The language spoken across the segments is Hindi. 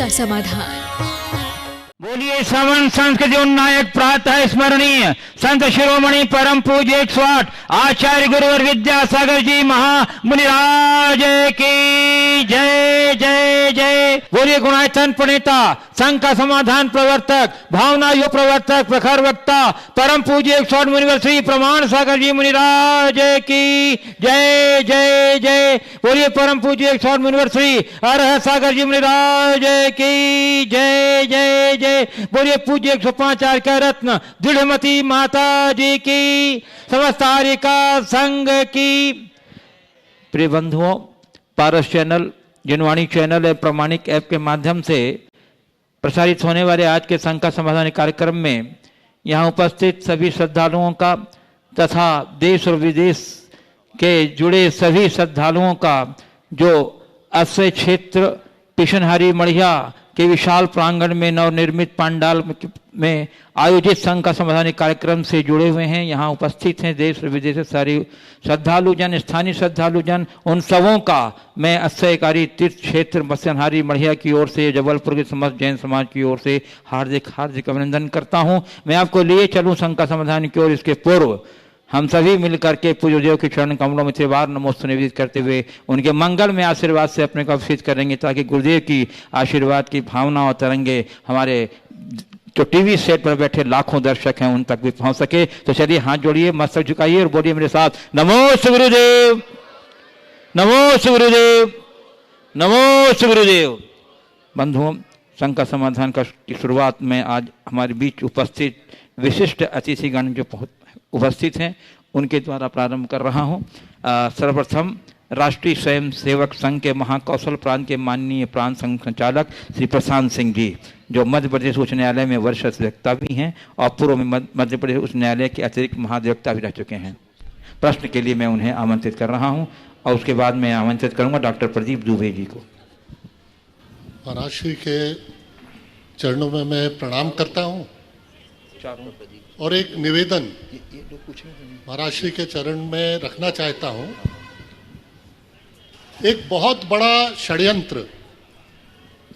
का समाधान। बोलिए श्रवण संस्कृति उन्नायक प्रातः स्मरणीय संत शिरोमणि परम पूज्य 108 आचार्य गुरुवर विद्यासागर जी महामुनिराज की जय जय जय। बोलिए गुणायतन प्रणेता संघ का समाधान प्रवर्तक भावना युग प्रवर्तक प्रखर वक्ता परम पूज्य 108 मुनिवर श्री प्रमाण सागर जी मुनिराज की जय जय जय। बोलिए परम पूज्य 108 मुनिवर श्री अरह सागर जी मुनिराज की जय जय जय। बोलिए पूज्य 105 आर्य रत्न दृढ़मती माता जी की समस्त आर्यिका संघ की। प्रिय बंधुओं, पारस चैनल, जनवाणी चैनल एवं प्रमाणिक ऐप के माध्यम से प्रसारित होने वाले आज के संघ का समाधान कार्यक्रम में यहाँ उपस्थित सभी श्रद्धालुओं का तथा देश और विदेश के जुड़े सभी श्रद्धालुओं का जो अक्षय क्षेत्र पिशनहारी मढ़िया के विशाल प्रांगण में नवनिर्मित पंडाल में आयोजित संघ का समाधान कार्यक्रम से जुड़े हुए हैं, यहाँ उपस्थित हैं देश और विदेश से सारे श्रद्धालु जन, स्थानीय श्रद्धालु जन, उन सबों का मैं अक्षयकारी तीर्थ क्षेत्र पिशनहारी मढ़िया की ओर से, जबलपुर के समस्त जैन समाज की ओर से हार्दिक हार्दिक अभिनंदन करता हूँ। मैं आपको लिए चलूँ संघ का समाधान की ओर। इसके पूर्व हम सभी मिलकर के पूज्य देव के चरण कमलों में त्रिवार नमोस्तु निवेदित करते हुए उनके मंगल में आशीर्वाद से अपने को अभिषेक करेंगे, ताकि गुरुदेव की आशीर्वाद की भावना और तरंगे हमारे जो टीवी सेट पर बैठे लाखों दर्शक हैं उन तक भी पहुंच सके। तो चलिए हाथ जोड़िए, मस्तक झुकाइए और बोलिए मेरे साथ, नमो गुरुदेव, नमो गुरुदेव, नमो गुरुदेव। बंधुओं, संघ का समाधान की शुरुआत में आज हमारे बीच उपस्थित विशिष्ट अतिथिगण जो उपस्थित हैं उनके द्वारा प्रारंभ कर रहा हूं। सर्वप्रथम राष्ट्रीय स्वयं सेवक संघ के महाकौशल प्रांत के माननीय प्रांत संघ संचालक श्री प्रशांत सिंह जी, जो मध्य प्रदेश उच्च न्यायालय में वरिष्ठ अधिवक्ता भी हैं और पूर्व में मध्य प्रदेश उच्च न्यायालय के अतिरिक्त महाधिवक्ता भी रह चुके हैं। प्रश्न के लिए मैं उन्हें आमंत्रित कर रहा हूं और उसके बाद मैं आमंत्रित करूंगा डॉक्टर प्रदीप दुबे जी को। महाराज श्री के चरणों में मैं प्रणाम करता हूं और एक निवेदन महाराज श्री के चरण में रखना चाहता हूं। एक बहुत बड़ा षड्यंत्र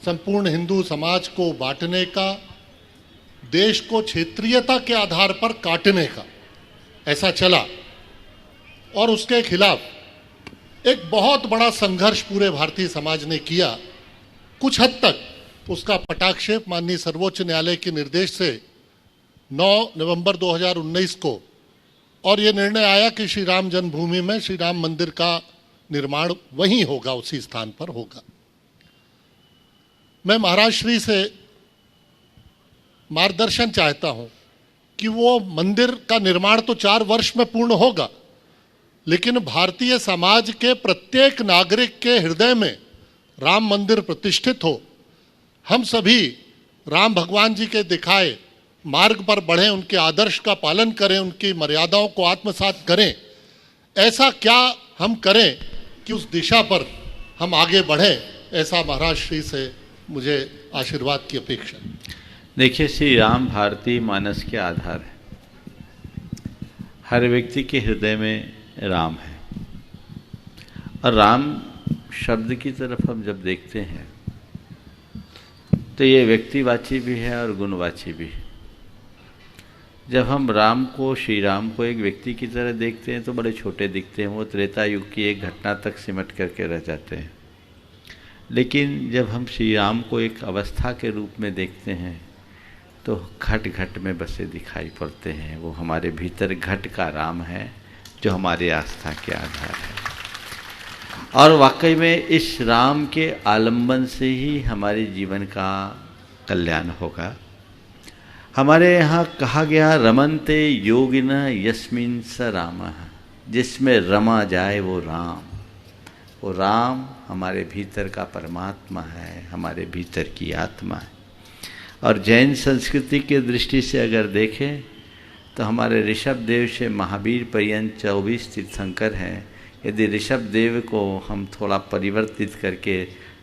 संपूर्ण हिंदू समाज को बांटने का, देश को क्षेत्रीयता के आधार पर काटने का ऐसा चला और उसके खिलाफ एक बहुत बड़ा संघर्ष पूरे भारतीय समाज ने किया। कुछ हद तक उसका पटाक्षेप माननीय सर्वोच्च न्यायालय के निर्देश से 9 नवंबर 2019 को और ये निर्णय आया कि श्री राम जन्मभूमि में श्री राम मंदिर का निर्माण वहीं होगा, उसी स्थान पर होगा। मैं महाराज श्री से मार्गदर्शन चाहता हूं कि वो मंदिर का निर्माण तो 4 वर्ष में पूर्ण होगा, लेकिन भारतीय समाज के प्रत्येक नागरिक के हृदय में राम मंदिर प्रतिष्ठित हो। हम सभी राम भगवान जी के दिखाए मार्ग पर बढ़ें, उनके आदर्श का पालन करें, उनकी मर्यादाओं को आत्मसात करें। ऐसा क्या हम करें कि उस दिशा पर हम आगे बढ़ें, ऐसा महाराज श्री से मुझे आशीर्वाद की अपेक्षा। देखिए, श्री राम भारतीय मानस के आधार है। हर व्यक्ति के हृदय में राम है और राम शब्द की तरफ हम जब देखते हैं तो ये व्यक्तिवाची भी है और गुणवाची भी है। जब हम राम को, श्री राम को एक व्यक्ति की तरह देखते हैं तो बड़े छोटे दिखते हैं, वो त्रेता युग की एक घटना तक सिमट करके रह जाते हैं। लेकिन जब हम श्री राम को एक अवस्था के रूप में देखते हैं तो घट घट में बसे दिखाई पड़ते हैं। वो हमारे भीतर घट का राम है जो हमारे आस्था के आधार है। और वाकई में इस राम के आलंबन से ही हमारे जीवन का कल्याण होगा। हमारे यहाँ कहा गया, रमन्ते योगिन यस्मिन् स रामः, जिसमें रमा जाए वो राम। वो राम हमारे भीतर का परमात्मा है, हमारे भीतर की आत्मा है। और जैन संस्कृति की दृष्टि से अगर देखें तो हमारे ऋषभ देव से महावीर पर्यंत 24 तीर्थंकर हैं। यदि ऋषभ देव को हम थोड़ा परिवर्तित करके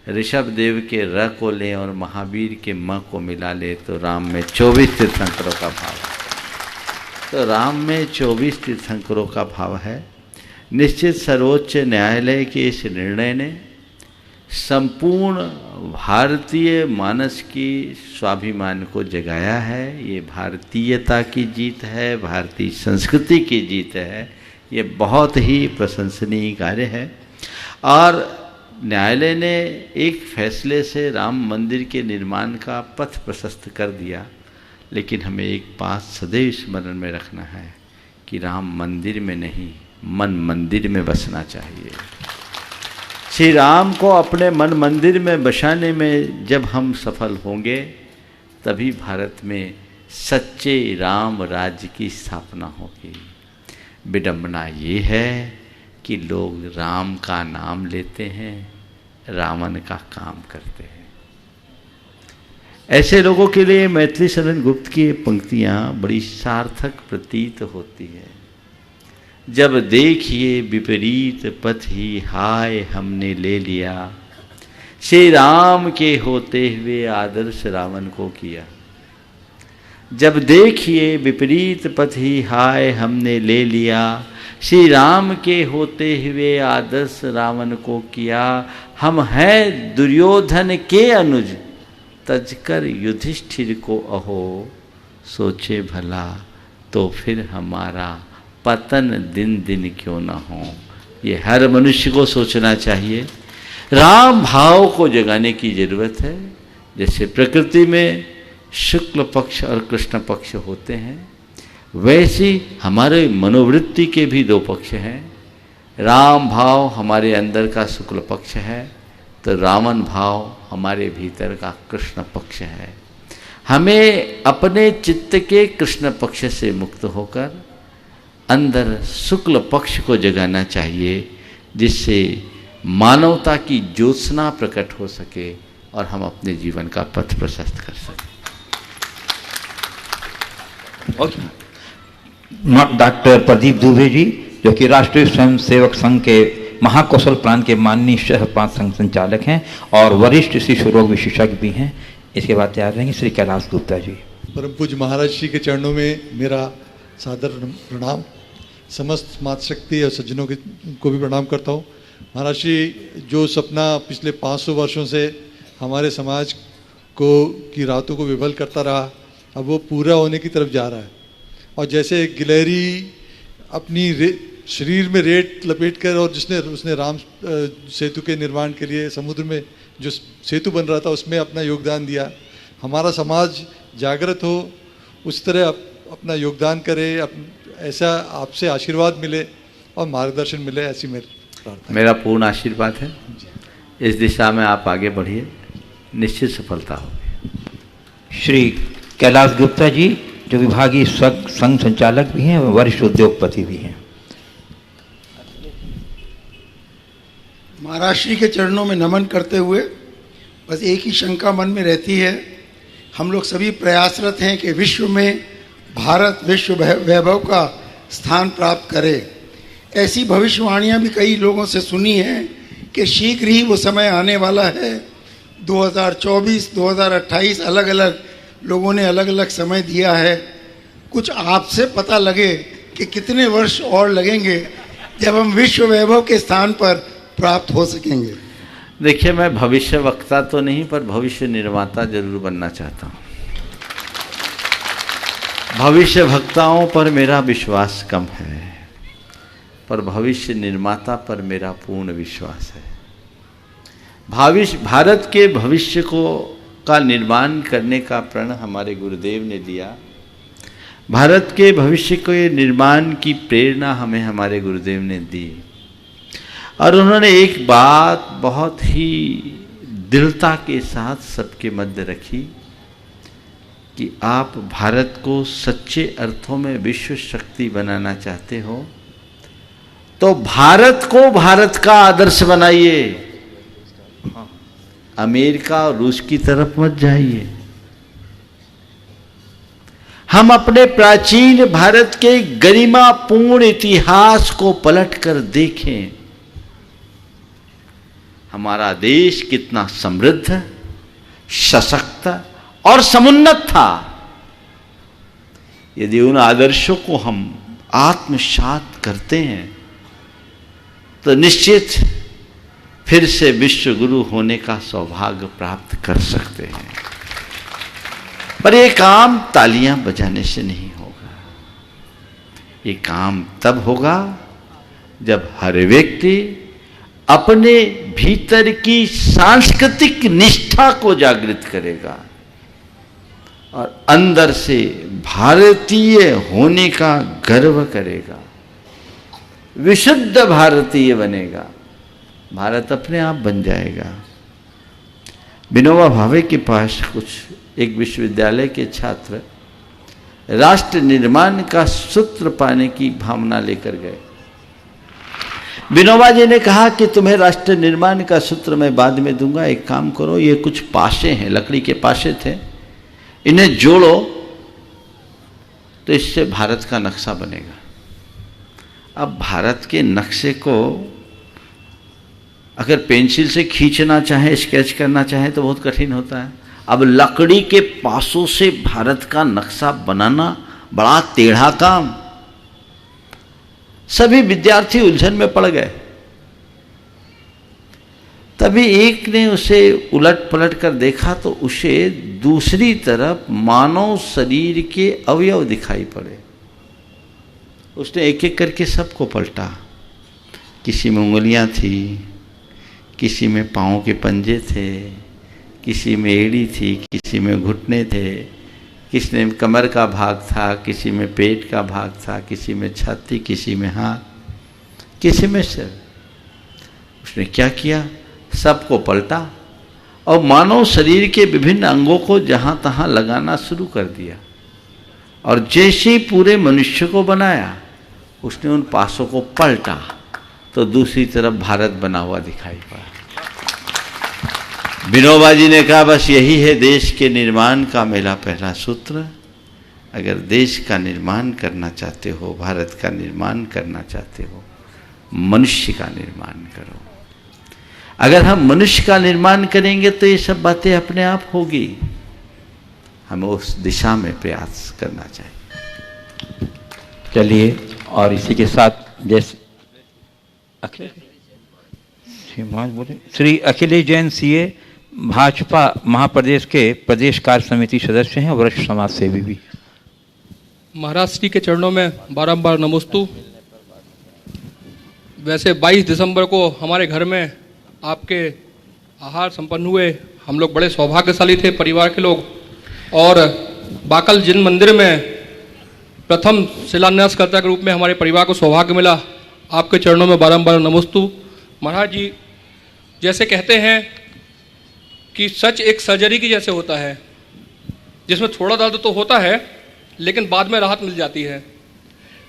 ऋषभ देव के र को लें और महावीर के म को मिला ले तो राम में 24 तीर्थंकरों का भाव है। तो राम में 24 तीर्थंकरों का भाव है। निश्चित सर्वोच्च न्यायालय के इस निर्णय ने संपूर्ण भारतीय मानस की स्वाभिमान को जगाया है। ये भारतीयता की जीत है, भारतीय संस्कृति की जीत है। ये बहुत ही प्रशंसनीय कार्य है। और न्यायालय ने एक फैसले से राम मंदिर के निर्माण का पथ प्रशस्त कर दिया, लेकिन हमें एक बात सदैव स्मरण में रखना है कि राम मंदिर में नहीं, मन मंदिर में बसना चाहिए। श्री राम को अपने मन मंदिर में बसाने में जब हम सफल होंगे, तभी भारत में सच्चे राम राज्य की स्थापना होगी। विडंबना ये है कि लोग राम का नाम लेते हैं, रावण का काम करते हैं। ऐसे लोगों के लिए मैथिली शरण गुप्त की पंक्तियाँ बड़ी सार्थक प्रतीत होती है। जब देखिए विपरीत पथ ही हाय हमने ले लिया, श्री राम के होते हुए आदर्श रावण को किया। जब देखिए विपरीत पथ ही हाय हमने ले लिया, श्री राम के होते हुए आदर्श रावण को किया। हम हैं दुर्योधन के अनुज, तजकर युधिष्ठिर को अहो, सोचे भला तो फिर हमारा पतन दिन दिन क्यों ना हो। ये हर मनुष्य को सोचना चाहिए। राम भाव को जगाने की जरूरत है। जैसे प्रकृति में शुक्ल पक्ष और कृष्ण पक्ष होते हैं, वैसे हमारे मनोवृत्ति के भी दो पक्ष हैं। राम भाव हमारे अंदर का शुक्ल पक्ष है, तो रावण भाव हमारे भीतर का कृष्ण पक्ष है। हमें अपने चित्त के कृष्ण पक्ष से मुक्त होकर अंदर शुक्ल पक्ष को जगाना चाहिए, जिससे मानवता की ज्योत्सना प्रकट हो सके और हम अपने जीवन का पथ प्रशस्त कर सकें। डॉक्टर प्रदीप दुबे जी, जो कि राष्ट्रीय स्वयंसेवक संघ के महाकौशल प्रांत के माननीय सह प्रांत संघ संचालक हैं और वरिष्ठ शिशु रोग विशेषज्ञ भी हैं। इसके बाद तैयार रहेंगे श्री कैलाश गुप्ता जी। परम पूज्य महाराज श्री के चरणों में मेरा सादर प्रणाम। समस्त मातृशक्ति और सज्जनों को भी प्रणाम करता हूँ। महाराज श्री जो सपना पिछले 500 वर्षों से हमारे समाज को की रातों को विफल करता रहा, अब वो पूरा होने की तरफ जा रहा है। और जैसे गिलहरी अपनी शरीर में रेत लपेट कर, और उसने राम सेतु के निर्माण के लिए समुद्र में जो सेतु बन रहा था उसमें अपना योगदान दिया, हमारा समाज जागृत हो, उस तरह अपना योगदान करे, ऐसा आपसे आशीर्वाद मिले और मार्गदर्शन मिले, ऐसी मेरी प्रार्थना। मेरा पूर्ण आशीर्वाद है। इस दिशा में आप आगे बढ़िए, निश्चित सफलता होगी। श्री कैलाश गुप्ता जी, जो विभागीय संघ संचालक भी हैं, वरिष्ठ उद्योगपति भी हैं। महाराज श्री के चरणों में नमन करते हुए बस एक ही शंका मन में रहती है। हम लोग सभी प्रयासरत हैं कि विश्व में भारत विश्व वैभव का स्थान प्राप्त करे। ऐसी भविष्यवाणियां भी कई लोगों से सुनी हैं कि शीघ्र ही वो समय आने वाला है। 2024, 2028 अलग अलग लोगों ने अलग अलग समय दिया है। कुछ आपसे पता लगे कि कितने वर्ष और लगेंगे जब हम विश्व वैभव के स्थान पर प्राप्त हो सकेंगे। देखिए, मैं भविष्य वक्ता तो नहीं, पर भविष्य निर्माता जरूर बनना चाहता हूँ। भविष्य वक्ताओं पर मेरा विश्वास कम है, पर भविष्य निर्माता पर मेरा पूर्ण विश्वास है। भारत के भविष्य का निर्माण करने का प्रण हमारे गुरुदेव ने दिया। भारत के भविष्य के निर्माण की प्रेरणा हमें हमारे गुरुदेव ने दी, और उन्होंने एक बात बहुत ही दृढ़ता के साथ सबके मध्य रखी कि आप भारत को सच्चे अर्थों में विश्व शक्ति बनाना चाहते हो, तो भारत को भारत का आदर्श बनाइए, अमेरिका और रूस की तरफ मत जाइए। हम अपने प्राचीन भारत के गरिमापूर्ण इतिहास को पलटकर देखें। हमारा देश कितना समृद्ध, सशक्त और समुन्नत था। यदि उन आदर्शों को हम आत्मसात करते हैं तो निश्चित फिर से विश्व गुरु होने का सौभाग्य प्राप्त कर सकते हैं। पर ये काम तालियां बजाने से नहीं होगा। ये काम तब होगा जब हर व्यक्ति अपने भीतर की सांस्कृतिक निष्ठा को जागृत करेगा और अंदर से भारतीय होने का गर्व करेगा, विशुद्ध भारतीय बनेगा, भारत अपने आप बन जाएगा। विनोबा भावे के पास एक विश्वविद्यालय के छात्र राष्ट्र निर्माण का सूत्र पाने की भावना लेकर गए। विनोबा जी ने कहा कि तुम्हें राष्ट्र निर्माण का सूत्र मैं बाद में दूंगा, एक काम करो, ये कुछ पाशे हैं, लकड़ी के पाशे थे, इन्हें जोड़ो तो इससे भारत का नक्शा बनेगा। अब भारत के नक्शे को अगर पेंसिल से खींचना चाहे, स्केच करना चाहे तो बहुत कठिन होता है। अब लकड़ी के पासों से भारत का नक्शा बनाना बड़ा टेढ़ा काम। सभी विद्यार्थी उलझन में पड़ गए। तभी एक ने उसे उलट पलट कर देखा तो उसे दूसरी तरफ मानव शरीर के अवयव दिखाई पड़े। उसने एक एक करके सबको पलटा। किसी में उंगलियां थी, किसी में पाँव के पंजे थे, किसी में एड़ी थी, किसी में घुटने थे, किसी में कमर का भाग था, किसी में पेट का भाग था, किसी में छाती, किसी में हाथ, किसी में सिर। उसने क्या किया? सबको पलटा और मानव शरीर के विभिन्न अंगों को जहाँ तहाँ लगाना शुरू कर दिया। और जैसे ही पूरे मनुष्य को बनाया, उसने उन पासों को पलटा तो दूसरी तरफ भारत बना हुआ दिखाई पड़ा। विनोबा जी ने कहा बस यही है देश के निर्माण का मेरा पहला सूत्र। अगर देश का निर्माण करना चाहते हो, भारत का निर्माण करना चाहते हो, मनुष्य का निर्माण करो। अगर हम मनुष्य का निर्माण करेंगे तो ये सब बातें अपने आप होगी। हमें उस दिशा में प्रयास करना चाहिए। चलिए, और इसी के साथ जैसे श्री अखिलेश जैन सीए भाजपा महाप्रदेश के प्रदेश कार्य समिति सदस्य हैं, वरिष्ठ समाज सेवी भी। महाराज श्री के चरणों में बारंबार नमोस्तु। वैसे 22 दिसंबर को हमारे घर में आपके आहार संपन्न हुए। हम लोग बड़े सौभाग्यशाली थे परिवार के लोग, और बाकल जिन मंदिर में प्रथम शिलान्यासकर्ता के रूप में हमारे परिवार को सौभाग्य मिला। आपके चरणों में बारंबार नमोस्तु। महाराज जी जैसे कहते हैं कि सच एक सर्जरी की जैसे होता है, जिसमें थोड़ा दर्द तो होता है लेकिन बाद में राहत मिल जाती है।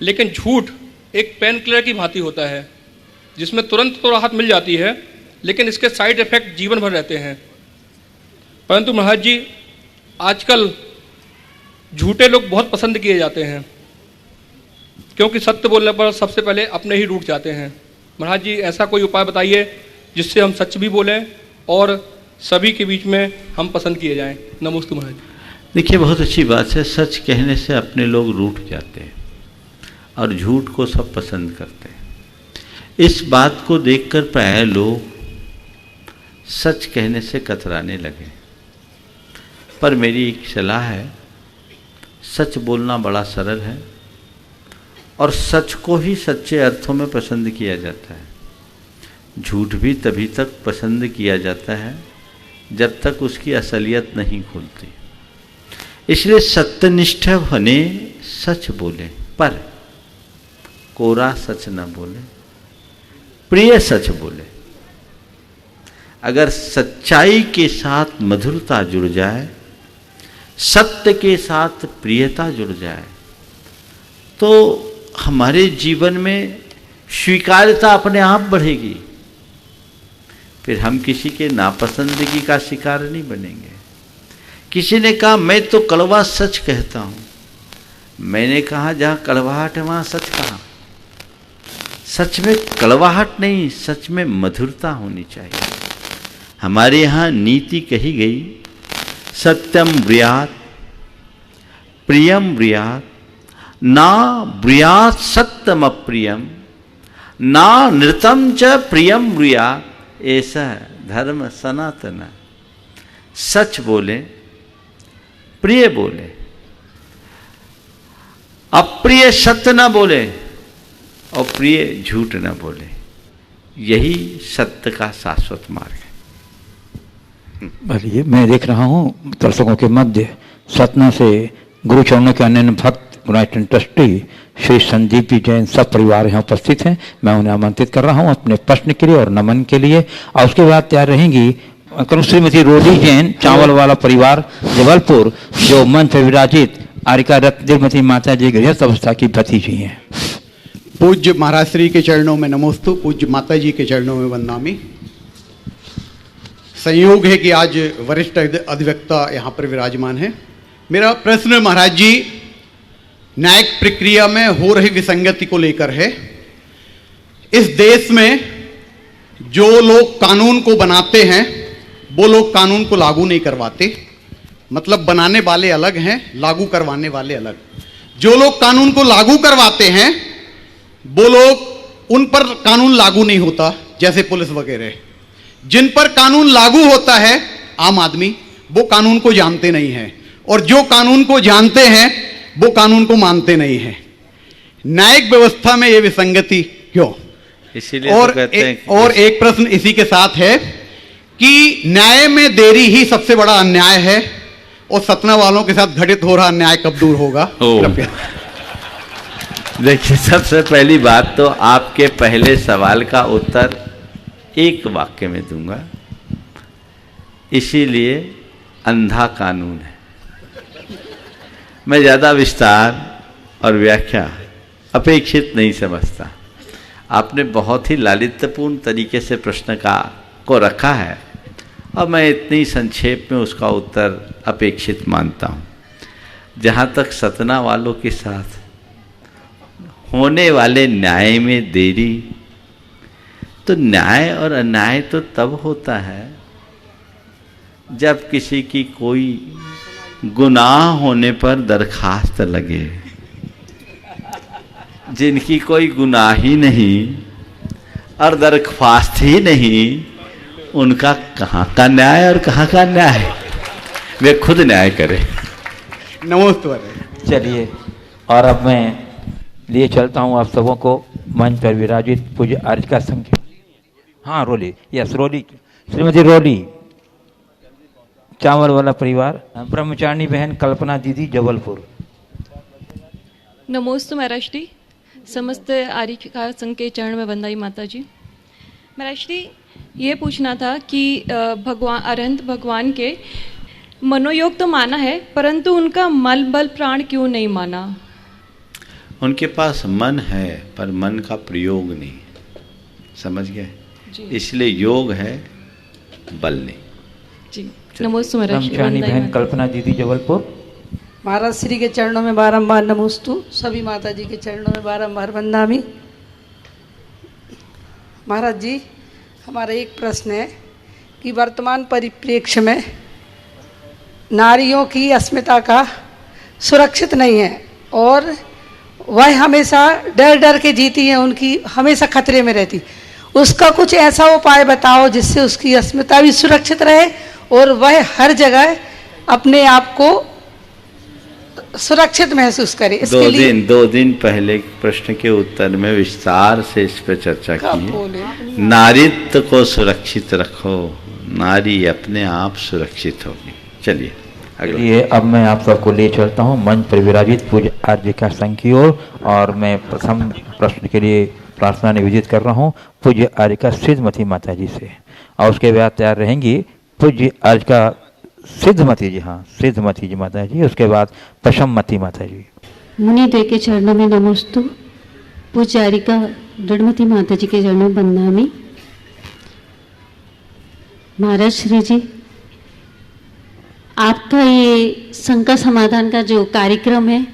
लेकिन झूठ एक पेन किलर की भांति होता है, जिसमें तुरंत तो राहत मिल जाती है लेकिन इसके साइड इफेक्ट जीवन भर रहते हैं। परंतु महाराज जी आजकल झूठे लोग बहुत पसंद किए जाते हैं, क्योंकि सत्य बोलने पर सबसे पहले अपने ही रूठ जाते हैं। महाराज जी ऐसा कोई उपाय बताइए जिससे हम सच भी बोलें और सभी के बीच में हम पसंद किए जाएं। नमस्ते महाराज। देखिए, बहुत अच्छी बात है। सच कहने से अपने लोग रूठ जाते हैं और झूठ को सब पसंद करते हैं। इस बात को देखकर प्राय लोग सच कहने से कतराने लगे। पर मेरी एक सलाह है, सच बोलना बड़ा सरल है और सच को ही सच्चे अर्थों में पसंद किया जाता है। झूठ भी तभी तक पसंद किया जाता है जब तक उसकी असलियत नहीं खुलती। इसलिए सत्यनिष्ठ बने, सच बोले, पर कोरा सच न बोले, प्रिय सच बोले। अगर सच्चाई के साथ मधुरता जुड़ जाए, सत्य के साथ प्रियता जुड़ जाए, तो हमारे जीवन में स्वीकार्यता अपने आप बढ़ेगी। फिर हम किसी के नापसंदगी का शिकार नहीं बनेंगे। किसी ने कहा मैं तो कड़वा सच कहता हूँ, मैंने कहा जहाँ कड़वाहट है वहाँ सच कहाँ। सच में कड़वाहट नहीं, सच में मधुरता होनी चाहिए। हमारे यहाँ नीति कही गई, सत्यम ब्रूयात् प्रियम ब्रूयात्, ना ब्रूयात् सत्यम अप्रियम, ना नृतम च प्रियम ब्रूयात्, ऐसा धर्म सनातन। सच बोले, प्रिय बोले, अप्रिय सत्य न बोले और प्रिय झूठ न बोले, यही सत्य का शाश्वत मार्ग है। भले मैं देख रहा हूँ दर्शकों के मध्य सतना से गुरु चरणों के अन्य भक्त यूनाइटेड ट्रस्टी श्री संदीप जी जैन सब परिवार यहाँ उपस्थित हैं। मैं उन्हें आमंत्रित कर रहा हूँ अपने प्रश्न के लिए और नमन के लिए। और उसके बाद तैयार रहेंगी श्रीमती रोली जैन चावल वाला परिवार जबलपुर, जो मंच पर विराजित आरिका रत्न देवमती माता जी गृहस्थ अवस्था की भतीजी हैं। पूज्य महाराज श्री के चरणों में नमोस्तु, पूज्य माता जी के चरणों में वंदनामि। संयोग है कि आज वरिष्ठ अधिवक्ता यहाँ पर विराजमान है। मेरा प्रश्न महाराज जी न्यायिक प्रक्रिया में हो रही विसंगति को लेकर है। इस देश में जो लोग कानून को बनाते हैं वो लोग कानून को लागू नहीं करवाते। मतलब बनाने वाले अलग हैं, लागू करवाने वाले अलग। जो लोग कानून को लागू करवाते हैं वो लोग, उन पर कानून लागू नहीं होता, जैसे पुलिस वगैरह। जिन पर कानून लागू होता है आम आदमी, वो कानून को जानते नहीं हैं, और जो कानून को जानते हैं वो कानून को मानते नहीं हैं। न्यायिक व्यवस्था में ये विसंगति क्यों? इसीलिए और, तो कहते हैं और एक प्रश्न इसी के साथ है कि न्याय में देरी ही सबसे बड़ा अन्याय है, और सतना वालों के साथ घटित हो रहा अन्याय कब दूर होगा? कृपया। देखिए, सबसे पहली बात तो आपके पहले सवाल का उत्तर एक वाक्य में दूंगा। इसीलिए अंधा कानून है। मैं ज़्यादा विस्तार और व्याख्या अपेक्षित नहीं समझता। आपने बहुत ही लालित्यपूर्ण तरीके से प्रश्न को रखा है, और मैं इतनी संक्षेप में उसका उत्तर अपेक्षित मानता हूँ। जहाँ तक सतना वालों के साथ होने वाले न्याय में देरी, तो न्याय और अन्याय तो तब होता है जब किसी की कोई गुनाह होने पर दरखास्त लगे। जिनकी कोई गुनाह ही नहीं और दरख्वास्त ही नहीं, उनका कहाँ का न्याय और कहाँ का न्याय? वे खुद न्याय करें। नमस्ते। चलिए, और अब मैं लिए चलता हूँ आप सबों को मंच पर विराजित पूज्य आरिका संघ। हाँ, रोली, यस रोली, श्रीमती रोली चावल वाला परिवार, ब्रह्मचारिणी बहन कल्पना दीदी जबलपुर। नमोस्तु महाराज जी, समस्त आरिका संघ के चरण में वंदाई माता जी। महाराज जी, ये पूछना था कि भगवान अरहंत भगवान के मनोयोग तो माना है, परंतु उनका मल बल प्राण क्यों नहीं माना? उनके पास मन है पर मन का प्रयोग नहीं, समझ गए? इसलिए योग है, बल नहीं। जी, नमोस्तु महाराज जी। ब्रह्मचारिणी बहन कल्पना दीदी जबलपुर। महाराज श्री के चरणों में बारंबार नमोस्तु, सभी माता जी के चरणों में बारंबार वंदनामि। महाराज जी, हमारा एक प्रश्न है कि वर्तमान परिप्रेक्ष्य में नारियों की अस्मिता का सुरक्षित नहीं है, और वह हमेशा डर डर के जीती हैं, उनकी हमेशा खतरे में रहती। उसका कुछ ऐसा उपाय बताओ जिससे उसकी अस्मिता भी सुरक्षित रहे और वह हर जगह अपने आप को सुरक्षित महसूस करे। इसके लिए दो दिन पहले प्रश्न के उत्तर में विस्तार से इस पर चर्चा की। नारीत्व को सुरक्षित रखो, नारी अपने आप सुरक्षित होगी। चलिए ये अब मैं आप सबको ले चलता हूँ मंच पर विराजित पूज्य आर्यिका संघ की ओर, और मैं प्रथम प्रश्न के लिए प्रार्थना निवेदित कर रहा हूँ पूज्य आर्यिका सिद्धमती माता जी से, और उसके बाद तैयार रहेंगी पूज्य आर्यिका सिद्धमती जी, हाँ सिद्धमती जी माता जी, उसके बाद पशममती माता जी। मुनि देव के चरणों में नमोस्तु, पूज्य आर्यिका दृढ़मती माता जी के चरणों में वंदनामि। महाराज श्री जी, आपका ये शंका समाधान का जो कार्यक्रम है,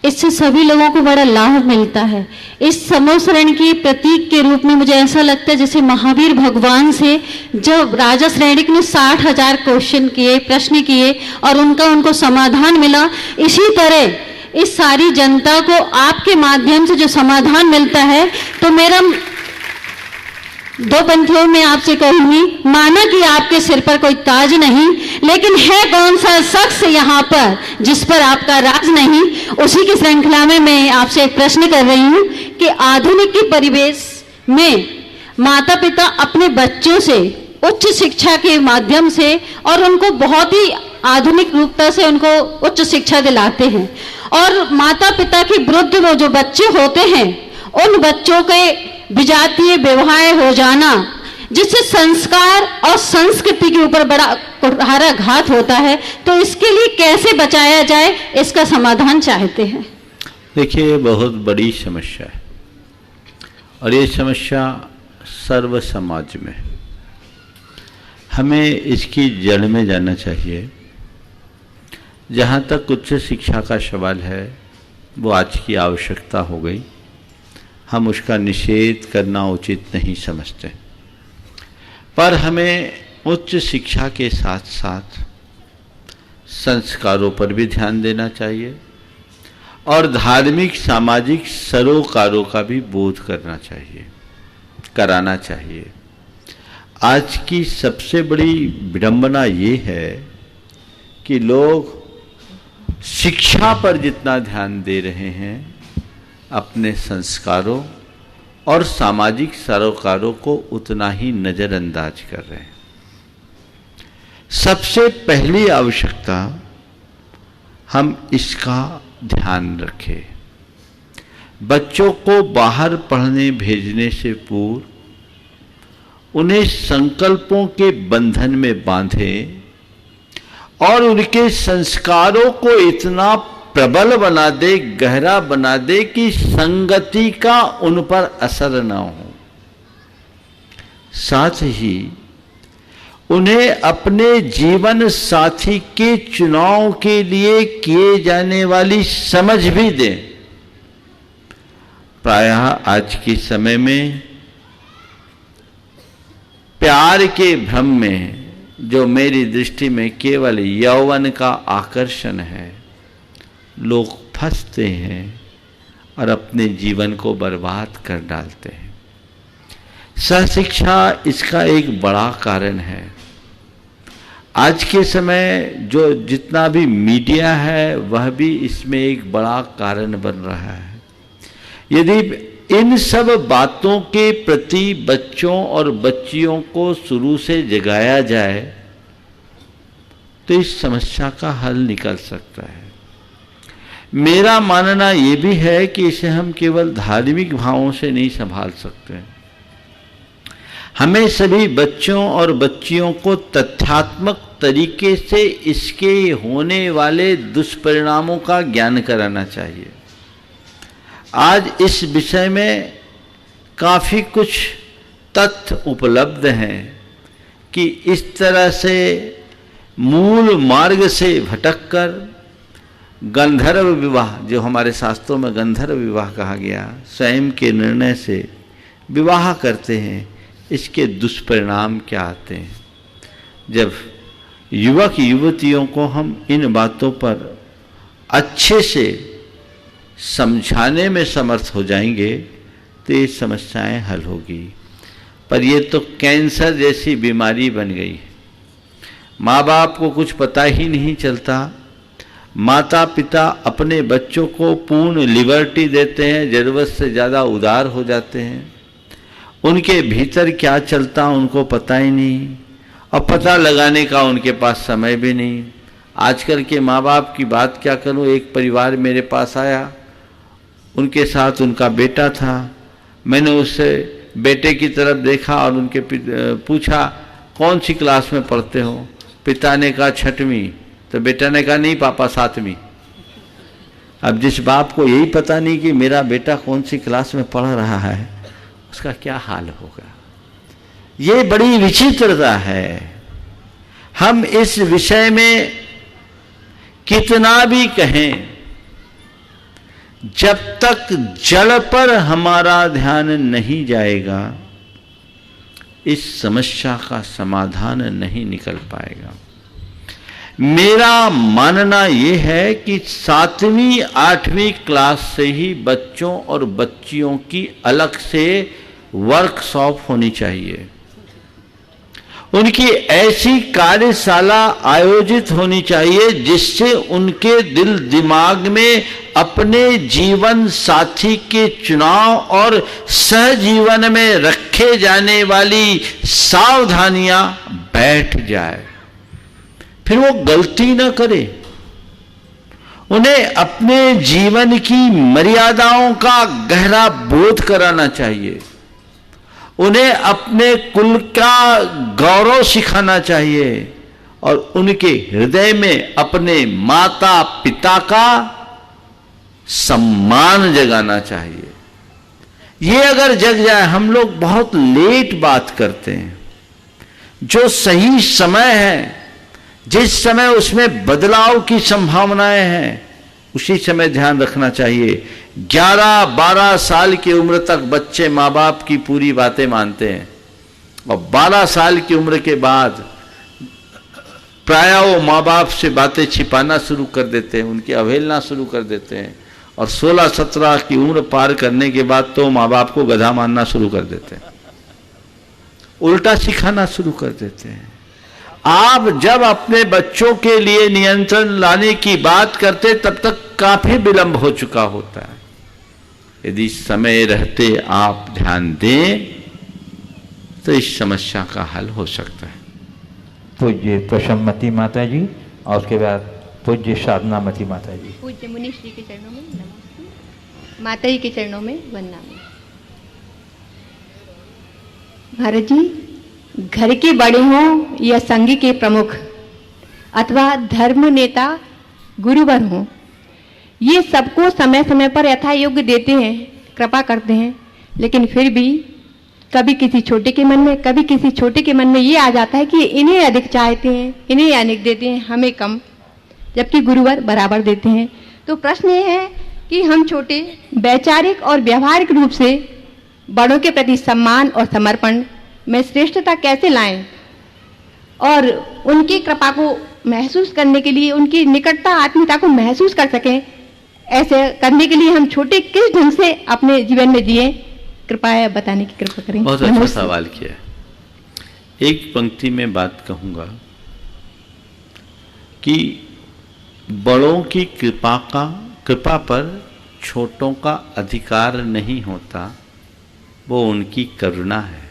इससे सभी लोगों को बड़ा लाभ मिलता है। इस समोसरण की प्रतीक के रूप में मुझे ऐसा लगता है जैसे महावीर भगवान से जब राजा श्रेणिक ने 60,000 क्वेश्चन किए, प्रश्न किए, और उनको समाधान मिला, इसी तरह इस सारी जनता को आपके माध्यम से जो समाधान मिलता है, तो दो पंक्तियों में आपसे कहूंगी, माना कि आपके सिर पर कोई ताज नहीं, लेकिन है कौन सा शख्स यहाँ पर जिस पर आपका राज नहीं। उसी की श्रृंखला में मैं आपसे एक प्रश्न कर रही हूँ कि आधुनिक के परिवेश में माता पिता अपने बच्चों से उच्च शिक्षा के माध्यम से और उनको बहुत ही आधुनिक रूपता से उनको उच्च शिक्षा दिलाते हैं, और माता पिता के विरुद्ध वो जो बच्चे होते हैं उन बच्चों के विजातीय व्यवहार हो जाना, जिससे संस्कार और संस्कृति के ऊपर बड़ा कुठाराघात होता है। तो इसके लिए कैसे बचाया जाए, इसका समाधान चाहते हैं। देखिए, ये बहुत बड़ी समस्या है और ये समस्या सर्व समाज में। हमें इसकी जड़ में जाना चाहिए। जहाँ तक उच्च शिक्षा का सवाल है वो आज की आवश्यकता हो गई, हम उसका निषेध करना उचित नहीं समझते, पर हमें उच्च शिक्षा के साथ साथ संस्कारों पर भी ध्यान देना चाहिए और धार्मिक सामाजिक सरोकारों का भी बोध कराना चाहिए। आज की सबसे बड़ी विडंबना ये है कि लोग शिक्षा पर जितना ध्यान दे रहे हैं, अपने संस्कारों और सामाजिक सरोकारों को उतना ही नज़रअंदाज कर रहे हैं। सबसे पहली आवश्यकता हम इसका ध्यान रखें। बच्चों को बाहर पढ़ने भेजने से पूर्व उन्हें संकल्पों के बंधन में बांधें और उनके संस्कारों को इतना प्रबल बना दे, गहरा बना दे कि संगति का उन पर असर न हो। साथ ही उन्हें अपने जीवन साथी के चुनाव के लिए किए जाने वाली समझ भी दें। प्रायः आज के समय में प्यार के भ्रम में, जो मेरी दृष्टि में केवल यौवन का आकर्षण है, लोग फंसते हैं और अपने जीवन को बर्बाद कर डालते हैं। सहशिक्षा इसका एक बड़ा कारण है। आज के समय जो जितना भी मीडिया है वह भी इसमें एक बड़ा कारण बन रहा है। यदि इन सब बातों के प्रति बच्चों और बच्चियों को शुरू से जगाया जाए तो इस समस्या का हल निकल सकता है। मेरा मानना ये भी है कि इसे हम केवल धार्मिक भावों से नहीं संभाल सकते। हमें सभी बच्चों और बच्चियों को तथ्यात्मक तरीके से इसके होने वाले दुष्परिणामों का ज्ञान कराना चाहिए। आज इस विषय में काफ़ी कुछ तथ्य उपलब्ध हैं कि इस तरह से मूल मार्ग से भटककर गंधर्व विवाह, जो हमारे शास्त्रों में गंधर्व विवाह कहा गया, स्वयं के निर्णय से विवाह करते हैं। इसके दुष्परिणाम क्या आते हैं? जब युवक युवतियों को हम इन बातों पर अच्छे से समझाने में समर्थ हो जाएंगे तो ये समस्याएं हल होगी। पर ये तो कैंसर जैसी बीमारी बन गई है। माँ बाप को कुछ पता ही नहीं चलता। माता पिता अपने बच्चों को पूर्ण लिबर्टी देते हैं, ज़रूरत से ज़्यादा उदार हो जाते हैं। उनके भीतर क्या चलता उनको पता ही नहीं और पता लगाने का उनके पास समय भी नहीं। आजकल के माँ बाप की बात क्या करूँ। एक परिवार मेरे पास आया, उनके साथ उनका बेटा था। मैंने उससे बेटे की तरफ देखा और उनके पूछा कौन सी क्लास में पढ़ते हो। पिता ने कहा 6वीं, तो बेटा ने कहा नहीं पापा 7वीं। अब जिस बाप को यही पता नहीं कि मेरा बेटा कौन सी क्लास में पढ़ रहा है, उसका क्या हाल होगा। ये बड़ी विचित्रता है। हम इस विषय में कितना भी कहें, जब तक जड़ पर हमारा ध्यान नहीं जाएगा इस समस्या का समाधान नहीं निकल पाएगा। मेरा मानना यह है कि 7वीं 8वीं क्लास से ही बच्चों और बच्चियों की अलग से वर्कशॉप होनी चाहिए, उनकी ऐसी कार्यशाला आयोजित होनी चाहिए जिससे उनके दिल दिमाग में अपने जीवन साथी के चुनाव और सहजीवन में रखे जाने वाली सावधानियां बैठ जाए, फिर वो गलती न करे। उन्हें अपने जीवन की मर्यादाओं का गहरा बोध कराना चाहिए, उन्हें अपने कुल का गौरव सिखाना चाहिए और उनके हृदय में अपने माता पिता का सम्मान जगाना चाहिए। ये अगर जग जाए, हम लोग बहुत लेट बात करते हैं। जो सही समय है, जिस समय उसमें बदलाव की संभावनाएं हैं, उसी समय ध्यान रखना चाहिए। 11-12 साल की उम्र तक बच्चे माँ बाप की पूरी बातें मानते हैं और 12 साल की उम्र के बाद प्रायः वो माँ बाप से बातें छिपाना शुरू कर देते हैं, उनकी अवहेलना शुरू कर देते हैं और 16-17 की उम्र पार करने के बाद तो माँ बाप को गधा मानना शुरू कर देते हैं, उल्टा सिखाना शुरू कर देते हैं। आप जब अपने बच्चों के लिए नियंत्रण लाने की बात करते तब तक काफी विलंब हो चुका होता है। यदि समय रहते आप ध्यान दें तो इस समस्या का हल हो सकता है। पूज्य प्रसन्नमती माता जी और उसके बाद पूज्य साधनामती माता जी। पूज्य मुनीश जी के चरणों में नमस्ते, माता जी के चरणों में वंदना। महाराज जी, घर के बड़े हों या संघ के प्रमुख अथवा धर्म नेता गुरुवर हों, ये सबको समय समय पर यथा योग्य देते हैं, कृपा करते हैं, लेकिन फिर भी कभी किसी छोटे के मन में, कभी किसी छोटे के मन में ये आ जाता है कि इन्हें अधिक चाहते हैं, इन्हें अधिक देते हैं, हमें कम, जबकि गुरुवर बराबर देते हैं। तो प्रश्न ये है कि हम छोटे वैचारिक और व्यवहारिक रूप से बड़ों के प्रति सम्मान और समर्पण में श्रेष्ठता कैसे लाएं और उनकी कृपा को महसूस करने के लिए, उनकी निकटता आत्मीयता को महसूस कर सकें, ऐसे करने के लिए हम छोटे किस ढंग से अपने जीवन में जिए, कृपया बताने की कृपा करें। बहुत अच्छा सवाल किया। एक पंक्ति में बात कहूंगा कि बड़ों की कृपा पर छोटों का अधिकार नहीं होता, वो उनकी करुणा है।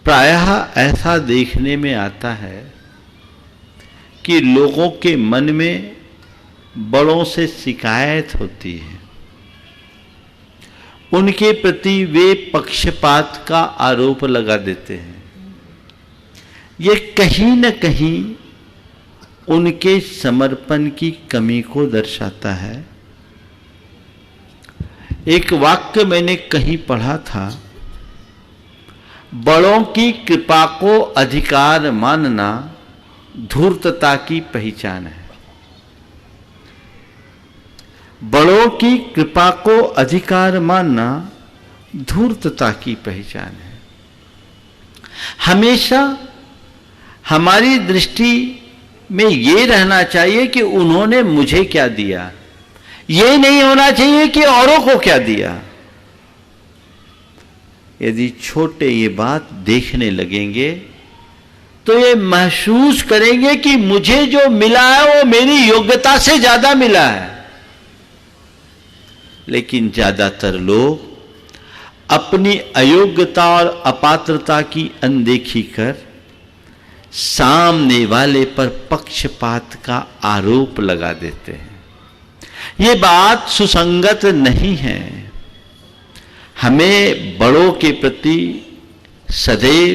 प्रायः ऐसा देखने में आता है कि लोगों के मन में बड़ों से शिकायत होती है, उनके प्रति वे पक्षपात का आरोप लगा देते हैं। ये कहीं न कहीं उनके समर्पण की कमी को दर्शाता है। एक वाक्य मैंने कहीं पढ़ा था, बड़ों की कृपा को अधिकार मानना धूर्तता की पहचान है। बड़ों की कृपा को अधिकार मानना धूर्तता की पहचान है। हमेशा हमारी दृष्टि में ये रहना चाहिए कि उन्होंने मुझे क्या दिया, ये नहीं होना चाहिए कि औरों को क्या दिया। यदि छोटे ये बात देखने लगेंगे तो ये महसूस करेंगे कि मुझे जो मिला है वो मेरी योग्यता से ज्यादा मिला है। लेकिन ज्यादातर लोग अपनी अयोग्यता और अपात्रता की अनदेखी कर सामने वाले पर पक्षपात का आरोप लगा देते हैं। ये बात सुसंगत नहीं है। हमें बड़ों के प्रति सदैव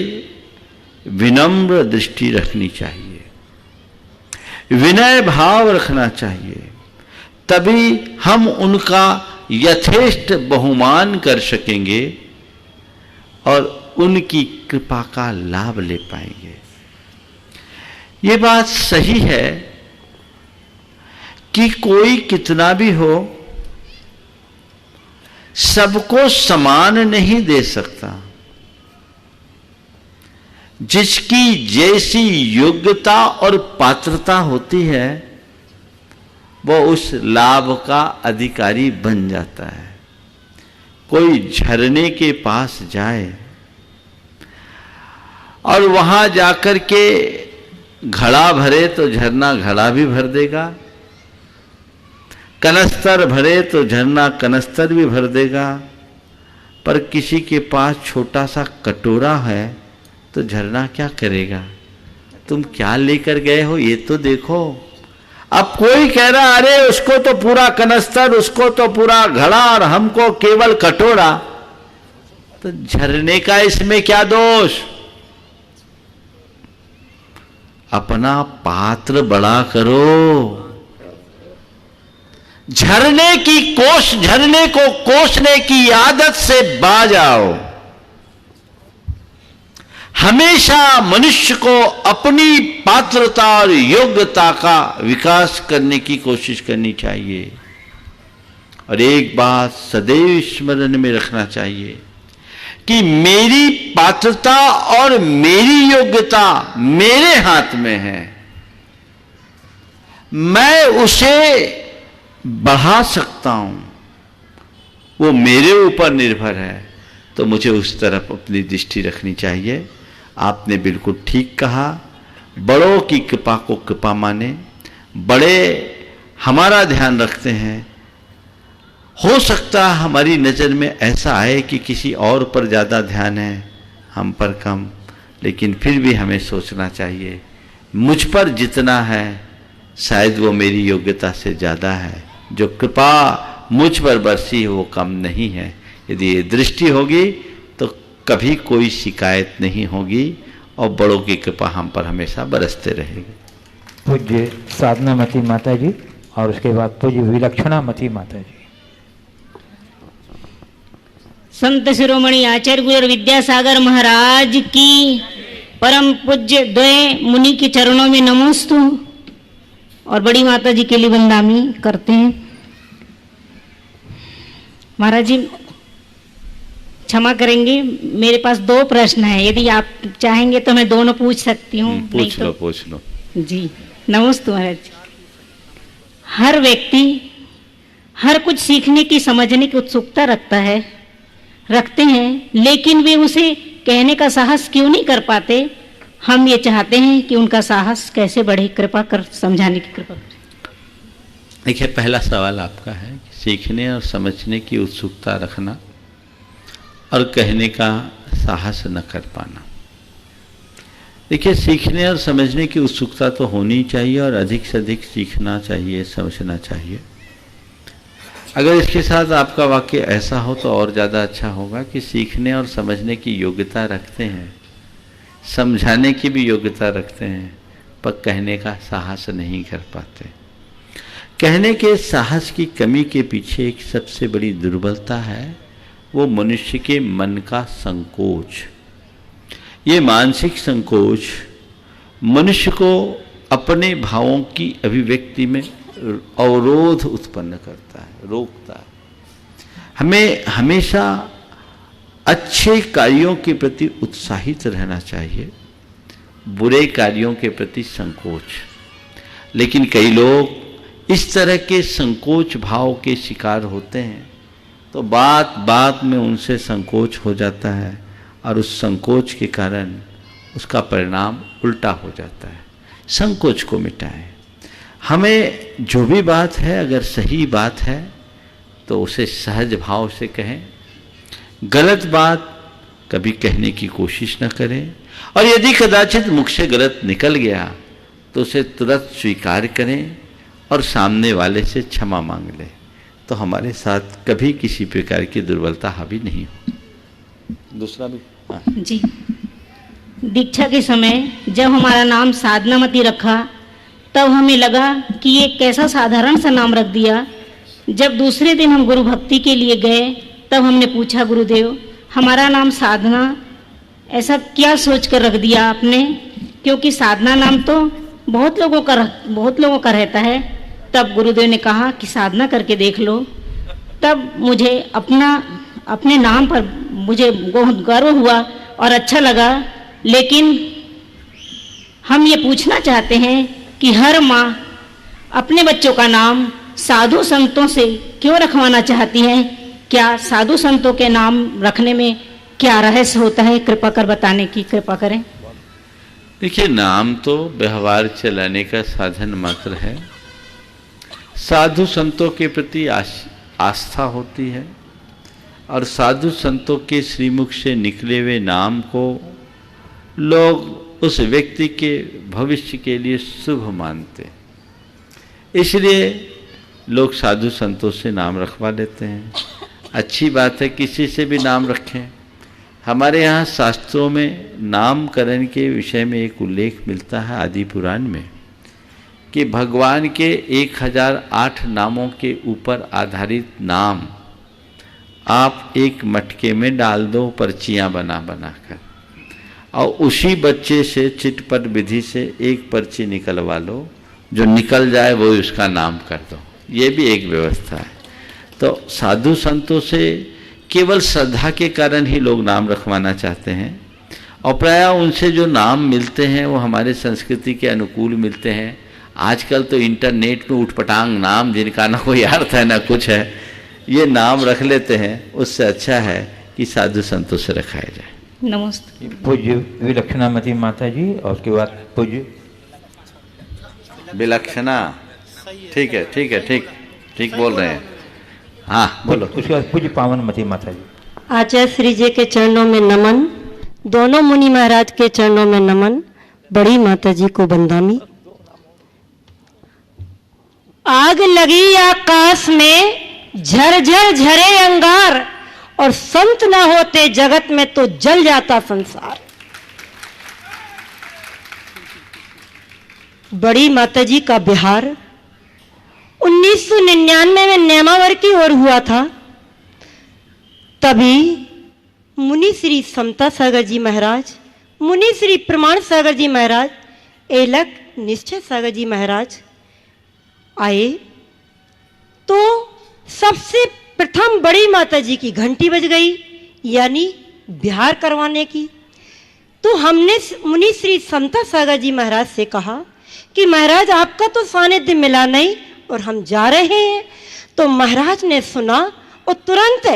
विनम्र दृष्टि रखनी चाहिए, विनय भाव रखना चाहिए, तभी हम उनका यथेष्ट बहुमान कर सकेंगे और उनकी कृपा का लाभ ले पाएंगे। ये बात सही है कि कोई कितना भी हो सबको समान नहीं दे सकता। जिसकी जैसी योग्यता और पात्रता होती है वो उस लाभ का अधिकारी बन जाता है। कोई झरने के पास जाए और वहां जाकर के घड़ा भरे तो झरना घड़ा भी भर देगा, कनस्तर भरे तो झरना कनस्तर भी भर देगा, पर किसी के पास छोटा सा कटोरा है तो झरना क्या करेगा? तुम क्या लेकर गए हो ये तो देखो। अब कोई कह रहा अरे उसको तो पूरा कनस्तर, उसको तो पूरा घड़ा और हमको केवल कटोरा, तो झरने का इसमें क्या दोष? अपना पात्र बड़ा करो। झरने को कोसने की आदत से बाज आओ। हमेशा मनुष्य को अपनी पात्रता और योग्यता का विकास करने की कोशिश करनी चाहिए। और एक बात सदैव स्मरण में रखना चाहिए कि मेरी पात्रता और मेरी योग्यता मेरे हाथ में है, मैं उसे बढ़ा सकता हूं, वो मेरे ऊपर निर्भर है, तो मुझे उस तरफ अपनी दृष्टि रखनी चाहिए। आपने बिल्कुल ठीक कहा, बड़ों की कृपा को कृपा माने, बड़े हमारा ध्यान रखते हैं। हो सकता है हमारी नज़र में ऐसा आए कि किसी और पर ज़्यादा ध्यान है, हम पर कम, लेकिन फिर भी हमें सोचना चाहिए मुझ पर जितना है शायद वो मेरी योग्यता से ज़्यादा है, जो कृपा मुझ पर बरसी वो कम नहीं है। यदि ये दृष्टि होगी तो कभी कोई शिकायत नहीं होगी और बड़ों की कृपा हम पर हमेशा बरसते रहेगी। पूज्य साधनामती माता जी और उसके बाद पूज्य विलक्षणामती माता जी। संत शिरोमणि आचार्य गुरु विद्यासागर महाराज की परम पूज्य द्वय मुनि के चरणों में नमोस्तु और बड़ी माता जी के लिए वंदामी करते हैं। महाराज जी क्षमा करेंगे, मेरे पास दो प्रश्न हैं, यदि आप चाहेंगे तो मैं दोनों पूछ सकती हूँ। पूछ लो जी। नमस्ते महाराज जी। हर व्यक्ति हर कुछ सीखने की समझने की उत्सुकता रखते हैं, लेकिन वे उसे कहने का साहस क्यों नहीं कर पाते? हम ये चाहते हैं कि उनका साहस कैसे बढ़े, कृपा कर समझाने की कृपा करें। देखिए, पहला सवाल आपका है कि सीखने और समझने की उत्सुकता रखना और कहने का साहस न कर पाना। देखिए, सीखने और समझने की उत्सुकता तो होनी चाहिए और अधिक से अधिक सीखना चाहिए, समझना चाहिए। अगर इसके साथ आपका वाक्य ऐसा हो तो और ज़्यादा अच्छा होगा कि सीखने और समझने की योग्यता रखते हैं, समझाने की भी योग्यता रखते हैं, पर कहने का साहस नहीं कर पाते। कहने के साहस की कमी के पीछे एक सबसे बड़ी दुर्बलता है, वो मनुष्य के मन का संकोच। ये मानसिक संकोच मनुष्य को अपने भावों की अभिव्यक्ति में अवरोध उत्पन्न करता है, रोकता है। हमें हमेशा अच्छे कार्यों के प्रति उत्साहित रहना चाहिए, बुरे कार्यों के प्रति संकोच। लेकिन कई लोग इस तरह के संकोच भाव के शिकार होते हैं, तो बात बात में उनसे संकोच हो जाता है और उस संकोच के कारण उसका परिणाम उल्टा हो जाता है। संकोच को मिटाएं। हमें जो भी बात है, अगर सही बात है तो उसे सहज भाव से कहें, गलत बात कभी कहने की कोशिश न करें, और यदि कदाचित मुख से गलत निकल गया तो उसे तुरंत स्वीकार करें और सामने वाले से क्षमा मांग लें, तो हमारे साथ कभी किसी प्रकार की दुर्बलता हावी नहीं हो। दूसरा भी जी। दीक्षा के समय जब हमारा नाम साधनामती रखा तब हमें लगा कि ये कैसा साधारण सा नाम रख दिया। जब दूसरे दिन हम गुरु भक्ति के लिए गए तब हमने पूछा, गुरुदेव हमारा नाम साधना ऐसा क्या सोच कर रख दिया आपने, क्योंकि साधना नाम तो बहुत लोगों का रहता है। तब गुरुदेव ने कहा कि साधना करके देख लो। तब मुझे अपने नाम पर मुझे बहुत गर्व हुआ और अच्छा लगा। लेकिन हम ये पूछना चाहते हैं कि हर माँ अपने बच्चों का नाम साधु संतों से क्यों रखवाना चाहती है? क्या साधु संतों के नाम रखने में क्या रहस्य होता है, कृपा कर बताने की कृपा करें। देखिए, नाम तो व्यवहार चलाने का साधन मात्र है। साधु संतों के प्रति आस्था होती है और साधु संतों के श्रीमुख से निकले हुए नाम को लोग उस व्यक्ति के भविष्य के लिए शुभ मानते हैं, इसलिए लोग साधु संतों से नाम रखवा लेते हैं। अच्छी बात है, किसी से भी नाम रखें। हमारे यहाँ शास्त्रों में नामकरण के विषय में एक उल्लेख मिलता है आदि पुराण में कि भगवान के 1008 नामों के ऊपर आधारित नाम आप एक मटके में डाल दो पर्चियाँ बना बना कर, और उसी बच्चे से चिटपट विधि से एक पर्ची निकलवा लो, जो निकल जाए वो उसका नाम कर दो। ये भी एक व्यवस्था है। तो साधु संतों से केवल श्रद्धा के कारण ही लोग नाम रखवाना चाहते हैं, और प्रायः उनसे जो नाम मिलते हैं वो हमारे संस्कृति के अनुकूल मिलते हैं। आजकल तो इंटरनेट में उठपटांग नाम जिनका ना कोई अर्थ है ना कुछ है, ये नाम रख लेते हैं। उससे अच्छा है कि साधु संतों से रखाया जाए। नमस्ते। पूज्य विलक्षणामती माता जी और उसके बाद पूज्य विलक्षणा। ठीक है, ठीक है, ठीक बोल रहे हैं। हाँ बोलो। उसके बाद पूज्य पावनमती माता जी। आचार्य श्री जी के चरणों में नमन, दोनों मुनि महाराज के चरणों में नमन, बड़ी माता जी को बंदामी। आग लगी आकाश में, झरझर झरे अंगार, और संत ना होते जगत में तो जल जाता संसार। बड़ी माता जी का बिहार 1999 में नेमावर की ओर हुआ था। तभी मुनि श्री समता सागर जी महाराज, मुनि श्री प्रमाण सागर जी महाराज, एलक निश्चय सागर जी महाराज आए। तो सबसे प्रथम बड़ी माता जी की घंटी बज गई, यानी बिहार करवाने की। तो हमने मुनि श्री समता सागर जी महाराज से कहा कि महाराज आपका तो सानिध्य मिला नहीं और हम जा रहे हैं। तो महाराज ने सुना और तुरंत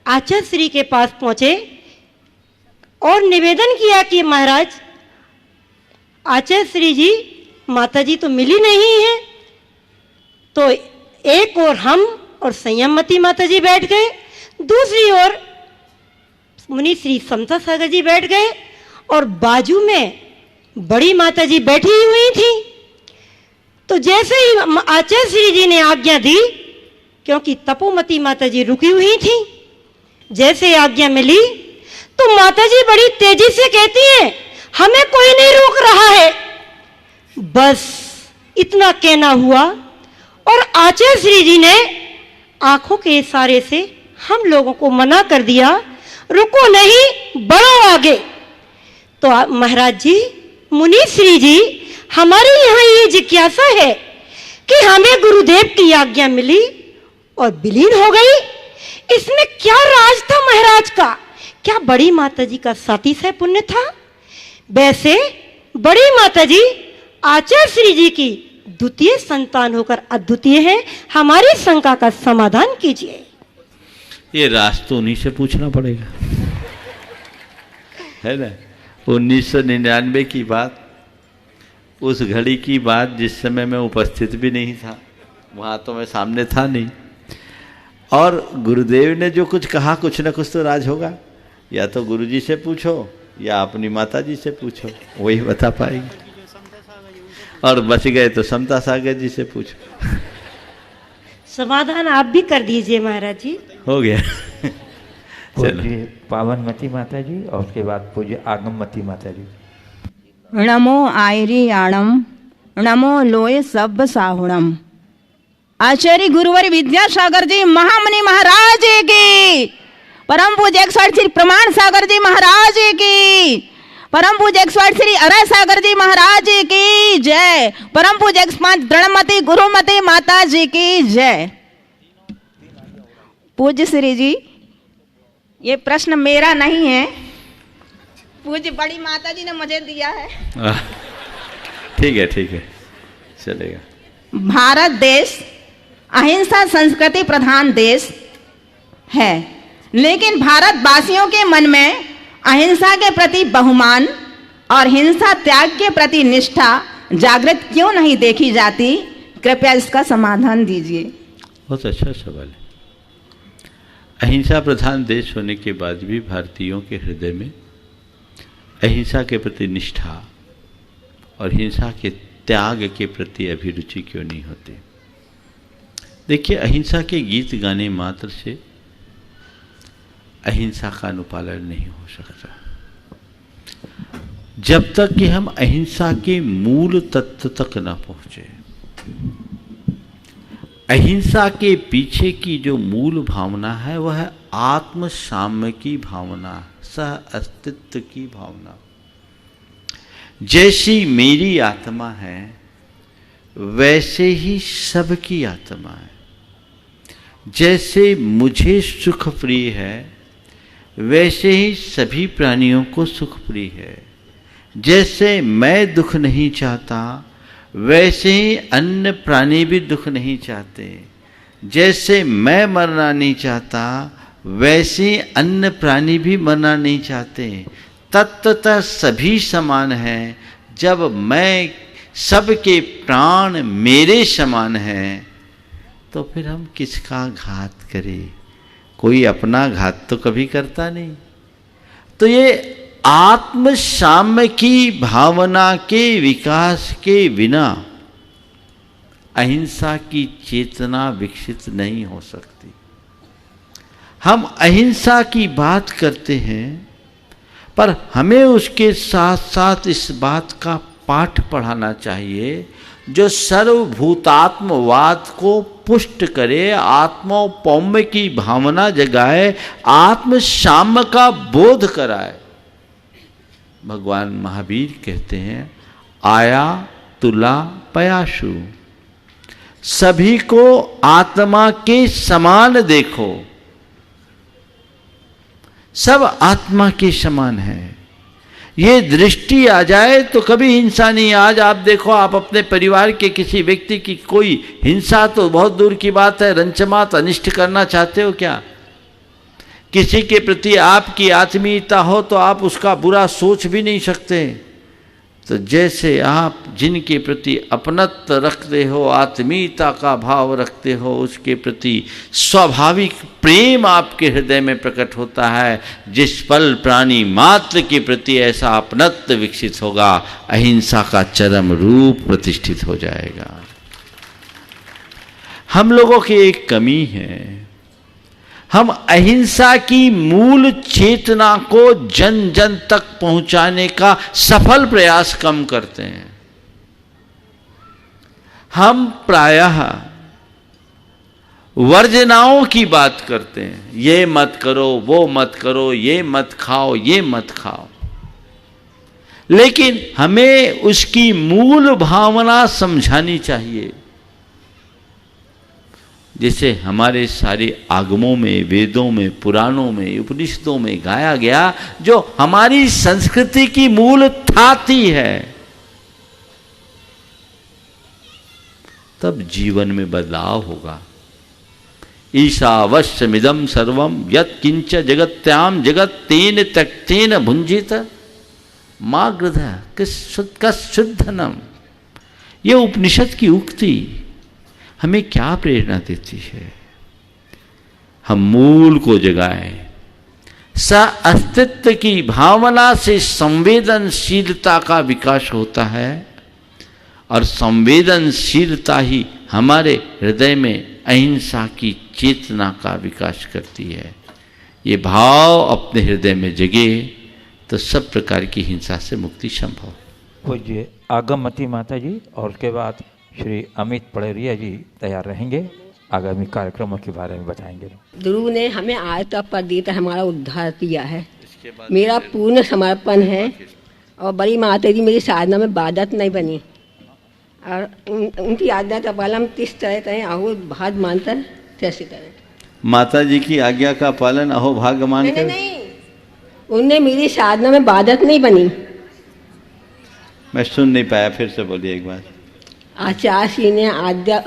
आचार्य श्री के पास पहुंचे और निवेदन किया कि महाराज आचार्य श्री जी, माता जी तो मिली नहीं है। तो एक और हम और संयमवती माता जी बैठ गए, दूसरी ओर मुनि श्री समता सागर जी बैठ गए, और बाजू में बड़ी माता जी बैठी हुई थी। तो जैसे ही आचार्य श्री जी ने आज्ञा दी, क्योंकि तपोमती माता जी रुकी हुई थी, जैसे आज्ञा मिली तो माता जी बड़ी तेजी से कहती हैं, हमें कोई नहीं रोक रहा है। बस इतना कहना हुआ और आचार्य श्री जी ने आंखों के इशारे से हम लोगों को मना कर दिया, रुको नहीं, बढ़ो आगे। तो महाराज जी, मुनि श्री जी, हमारे यहाँ ये जिज्ञासा है कि हमें गुरुदेव की आज्ञा मिली और विलीन हो गई, इसमें क्या राज था महाराज का? क्या बड़ी माता जी का सातिशय पुण्य था? वैसे बड़ी माता जी आचार्य श्री जी की द्वितीय संतान होकर अद्वितीय है, हमारी शंका का समाधान कीजिए। ये राज तो उन्हीं से पूछना पड़ेगा, है ना। 1999 की बात, उस घड़ी की बात जिस समय मैं उपस्थित भी नहीं था, वहाँ तो मैं सामने था नहीं। और गुरुदेव ने जो कुछ कहा, कुछ ना कुछ तो राज होगा। या तो गुरुजी से पूछो या अपनी माता जी से पूछो, वही बता पाएगी। और बच गए तो समता सागर जी से पूछो। समाधान आप भी कर दीजिए महाराज जी। हो गया। पूज्य पावनमती माता जी और उसके बाद पूज्य आगममती माता जी। नमो आयरी आणम, नमो लोय सब साहुणम। आचार्य गुरुवर विद्यासागर जी महामुनि महाराज की, परम पूज्य 108 श्री प्रमाण सागर जी महाराज की, परम पूज्य 108 श्री अरय सागर जी महाराज की जय, परम पूज्य 105 दृढ़मती गुरुमती माता जी की जय। पूज्य श्री जी, ये प्रश्न मेरा नहीं है, पूज्य बड़ी माता जी ने मुझे दिया है। ठीक है, ठीक है, चलेगा। भारत देश अहिंसा संस्कृति प्रधान देश है, लेकिन भारतवासियों के मन में अहिंसा के प्रति बहुमान और हिंसा त्याग के प्रति निष्ठा जागृत क्यों नहीं देखी जाती? कृपया इसका समाधान दीजिए। बहुत अच्छा सवाल है। अहिंसा प्रधान देश होने के बाद भी भारतीयों के हृदय में अहिंसा के प्रति निष्ठा और हिंसा के त्याग के प्रति अभिरुचि क्यों नहीं होती? देखिए, अहिंसा के गीत गाने मात्र से अहिंसा का अनुपालन नहीं हो सकता। जब तक कि हम अहिंसा के मूल तत्व तक न पहुंचे। अहिंसा के पीछे की जो मूल भावना है वह है आत्म साम्य की भावना, सह अस्तित्व की भावना। जैसी मेरी आत्मा है वैसे ही सबकी आत्मा है। जैसे मुझे सुख प्रिय है वैसे ही सभी प्राणियों को सुख प्रिय है। जैसे मैं दुख नहीं चाहता वैसे ही अन्य प्राणी भी दुख नहीं चाहते। जैसे मैं मरना नहीं चाहता वैसे ही अन्य प्राणी भी मरना नहीं चाहते। तत्वतः सभी समान हैं। जब मैं सबके प्राण मेरे समान हैं तो फिर हम किसका घात करें? कोई अपना घात तो कभी करता नहीं। तो ये आत्म साम्य की भावना के विकास के बिना अहिंसा की चेतना विकसित नहीं हो सकती। हम अहिंसा की बात करते हैं पर हमें उसके साथ साथ इस बात का पाठ पढ़ाना चाहिए जो सर्वभूतात्मवाद को पुष्ट करे, आत्मौपौम्य की भावना जगाए, आत्म साम्य का बोध कराए। भगवान महावीर कहते हैं, आया तुला पयाशु, सभी को आत्मा के समान देखो। सब आत्मा के समान है। ये दृष्टि आ जाए तो कभी हिंसा नहीं। आज आप देखो, आप अपने परिवार के किसी व्यक्ति की कोई हिंसा तो बहुत दूर की बात है, रंचमात अनिष्ट करना चाहते हो क्या? किसी के प्रति आपकी आत्मीयता हो तो आप उसका बुरा सोच भी नहीं सकते। तो जैसे आप जिनके प्रति अपनत्व रखते हो, आत्मीयता का भाव रखते हो, उसके प्रति स्वाभाविक प्रेम आपके हृदय में प्रकट होता है। जिस पल प्राणी मात्र के प्रति ऐसा अपनत्व विकसित होगा, अहिंसा का चरम रूप प्रतिष्ठित हो जाएगा। हम लोगों की एक कमी है, हम अहिंसा की मूल चेतना को जन जन तक पहुंचाने का सफल प्रयास कम करते हैं। हम प्रायः वर्जनाओं की बात करते हैं, ये मत करो, वो मत करो, ये मत खाओ, ये मत खाओ। लेकिन हमें उसकी मूल भावना समझानी चाहिए। जैसे हमारे सारे आगमों में, वेदों में, पुराणों में, उपनिषदों में गाया गया, जो हमारी संस्कृति की मूल थाती है, तब जीवन में बदलाव होगा। ईशावश्यमिदं सर्वं यत् किंच जगत्याम जगत तेन त्यक्तेन भुंजित मागृध कश्शुद्धनम। ये उपनिषद की उक्ति हमें क्या प्रेरणा देती है? हम मूल को जगाएं। अस्तित्व की भावना से संवेदनशीलता का विकास होता है और संवेदनशीलता ही हमारे हृदय में अहिंसा की चेतना का विकास करती है। ये भाव अपने हृदय में जगे तो सब प्रकार की हिंसा से मुक्ति संभव। पूज्य आगमती माता जी और उसके बाद श्री अमित पड़ेरिया जी तैयार रहेंगे, आगामी कार्यक्रमों के बारे में बताएंगे। गुरु ने हमें आज तक पर देता हमारा उद्धार किया है। मेरा पूर्ण समर्पण है और बड़ी माता जी मेरी साधना में बाधक नहीं बनी और उनकी आज्ञा का पालन किस तरह करें, अहो भाग मानकर कैसे करें। माता जी की आज्ञा का पालन अहो भाग मानकर नहीं, उनने मेरी साधना में बाधक नहीं बनी। मैं सुन नहीं पाया, फिर से बोलिए एक बार। आचार्य जी ने आज्ञा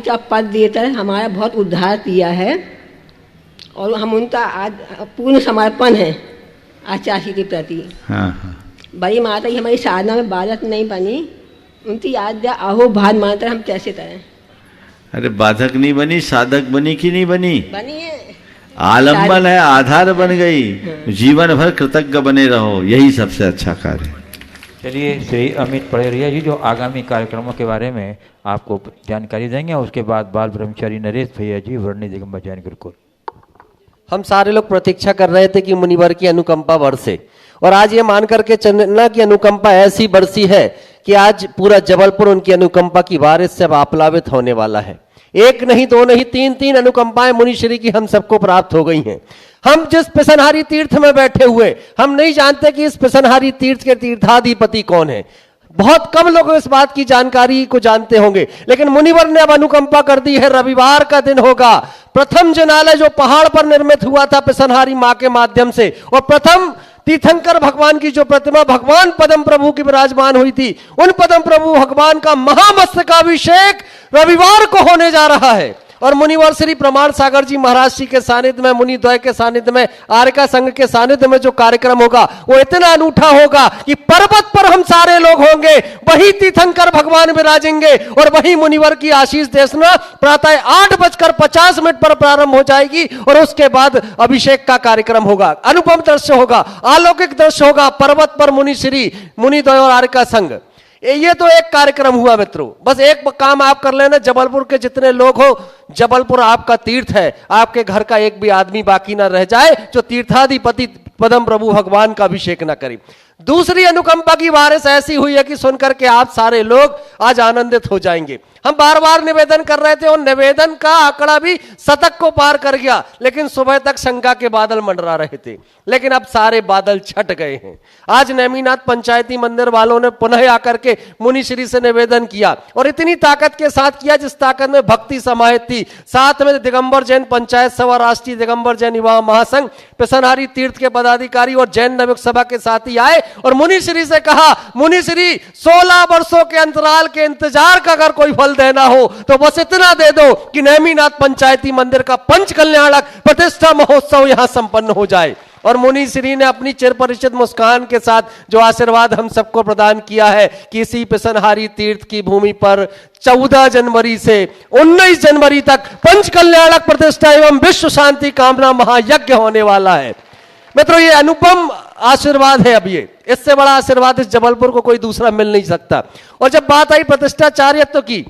का पद देकर हमारा बहुत उद्धार किया है और हम उनका आज पूर्ण समर्पण है आचार्य के प्रति। हाँ हाँ। बड़ी माता की हमारी साधना में बाधक नहीं बनी, उनकी आज्ञा आहो भाद मानकर हम कैसे करें। अरे बाधक नहीं बनी, साधक बनी कि नहीं बनी? बनी है, आलम्बन है, आधार बन गई। जीवन भर कृतज्ञ बने रहो, यही सबसे अच्छा कार्य है। चलिए श्री अमित पड़ेरिया जी जो आगामी कार्यक्रमों के बारे में आपको जानकारी देंगे, उसके बाद बाल ब्रह्मचारी नरेश भैया जी वर्णी दिगंबर जैन गुरुकुल। हम सारे लोग प्रतीक्षा कर रहे थे कि मुनिवर की अनुकंपा बरसे, और आज ये मान करके चलना की अनुकंपा ऐसी बरसी है कि आज पूरा जबलपुर उनकी अनुकंपा की बारिश से अब आप्लावित होने वाला है। एक नहीं, दो नहीं, तीन अनुकंपाएं मुनिश्री की हम सबको प्राप्त हो गई हैं। हम जिस पिसनहारी तीर्थ में बैठे हुए, हम नहीं जानते कि इस पिसनहारी तीर्थ के तीर्थाधिपति कौन है। बहुत कम लोग इस बात की जानकारी को जानते होंगे, लेकिन मुनिवर ने अब अनुकंपा कर दी है। रविवार का दिन होगा, प्रथम जिनालय जो पहाड़ पर निर्मित हुआ था पिसनहारी मां के माध्यम से, और प्रथम तीर्थंकर भगवान की जो प्रतिमा भगवान पद्म प्रभु की विराजमान हुई थी, उन पद्म प्रभु भगवान का महामस्तकाभिषेक रविवार को होने जा रहा है। और मुनिवर श्री प्रमाण सागर जी महाराज जी के सानिध्य में, मुनि द्वय के सानिध्य में, आर्यका संघ के सानिध्य में जो कार्यक्रम होगा वो इतना अनूठा होगा कि पर्वत पर हम सारे लोग होंगे, वही तीर्थंकर भगवान विराजेंगे और वही मुनिवर की आशीष देशना प्रातः 8:50 पर प्रारंभ हो जाएगी, और उसके बाद अभिषेक का कार्यक्रम होगा। अनुपम दृश्य होगा, अलौकिक दृश्य होगा। पर्वत पर मुनि श्री, मुनि द्वय और आर्यका संघ, ये तो एक कार्यक्रम हुआ मित्रों। बस एक काम आप कर लेना, जबलपुर के जितने लोग हो, जबलपुर आपका तीर्थ है, आपके घर का एक भी आदमी बाकी ना रह जाए जो तीर्थाधिपति पद्म प्रभु भगवान का अभिषेक ना करे। दूसरी अनुकंपा की बारिश ऐसी हुई है कि सुनकर के आप सारे लोग आज आनंदित हो जाएंगे। हम बार बार निवेदन कर रहे थे और निवेदन का आंकड़ा भी 100 को पार कर गया, लेकिन सुबह तक शंका के बादल मंडरा रहे थे, लेकिन अब सारे बादल छट गए हैं। आज नेमीनाथ पंचायती मंदिर वालों ने पुनः आकर के मुनिश्री से निवेदन किया, और इतनी ताकत के साथ किया जिस ताकत में भक्ति समाहित थी। साथ में दिगंबर जैन पंचायत सभा, राष्ट्रीय दिगंबर जैन युवा महासंघ, पिसनहारी तीर्थ के पदाधिकारी और जैन नवयुग सभा के साथी आए और मुनिश्री से कहा, मुनिश्री 16 वर्षों के अंतराल के इंतजार का अगर कोई फल देना हो तो बस इतना दे दो कि नेमीनाथ पंचायती मंदिर का पंच कल्याणक प्रतिष्ठा महोत्सव यहां संपन्न हो जाए। और मुनिश्री ने अपनी चिरपरिचित मुस्कान के साथ जो आशीर्वाद हम सबको प्रदान किया है कि इसी पिसनहारी तीर्थ की भूमि पर 14 जनवरी से 19 जनवरी तक पंच कल्याणक प्रतिष्ठा एवं विश्व शांति कामना महायज्ञ होने वाला है। मित्रों, ये अनुपम आशीर्वाद है। अब ये इससे बड़ा आशीर्वाद इस जबलपुर को कोई दूसरा मिल नहीं सकता। और जब बात आई प्रतिष्ठाचार्यत्व की,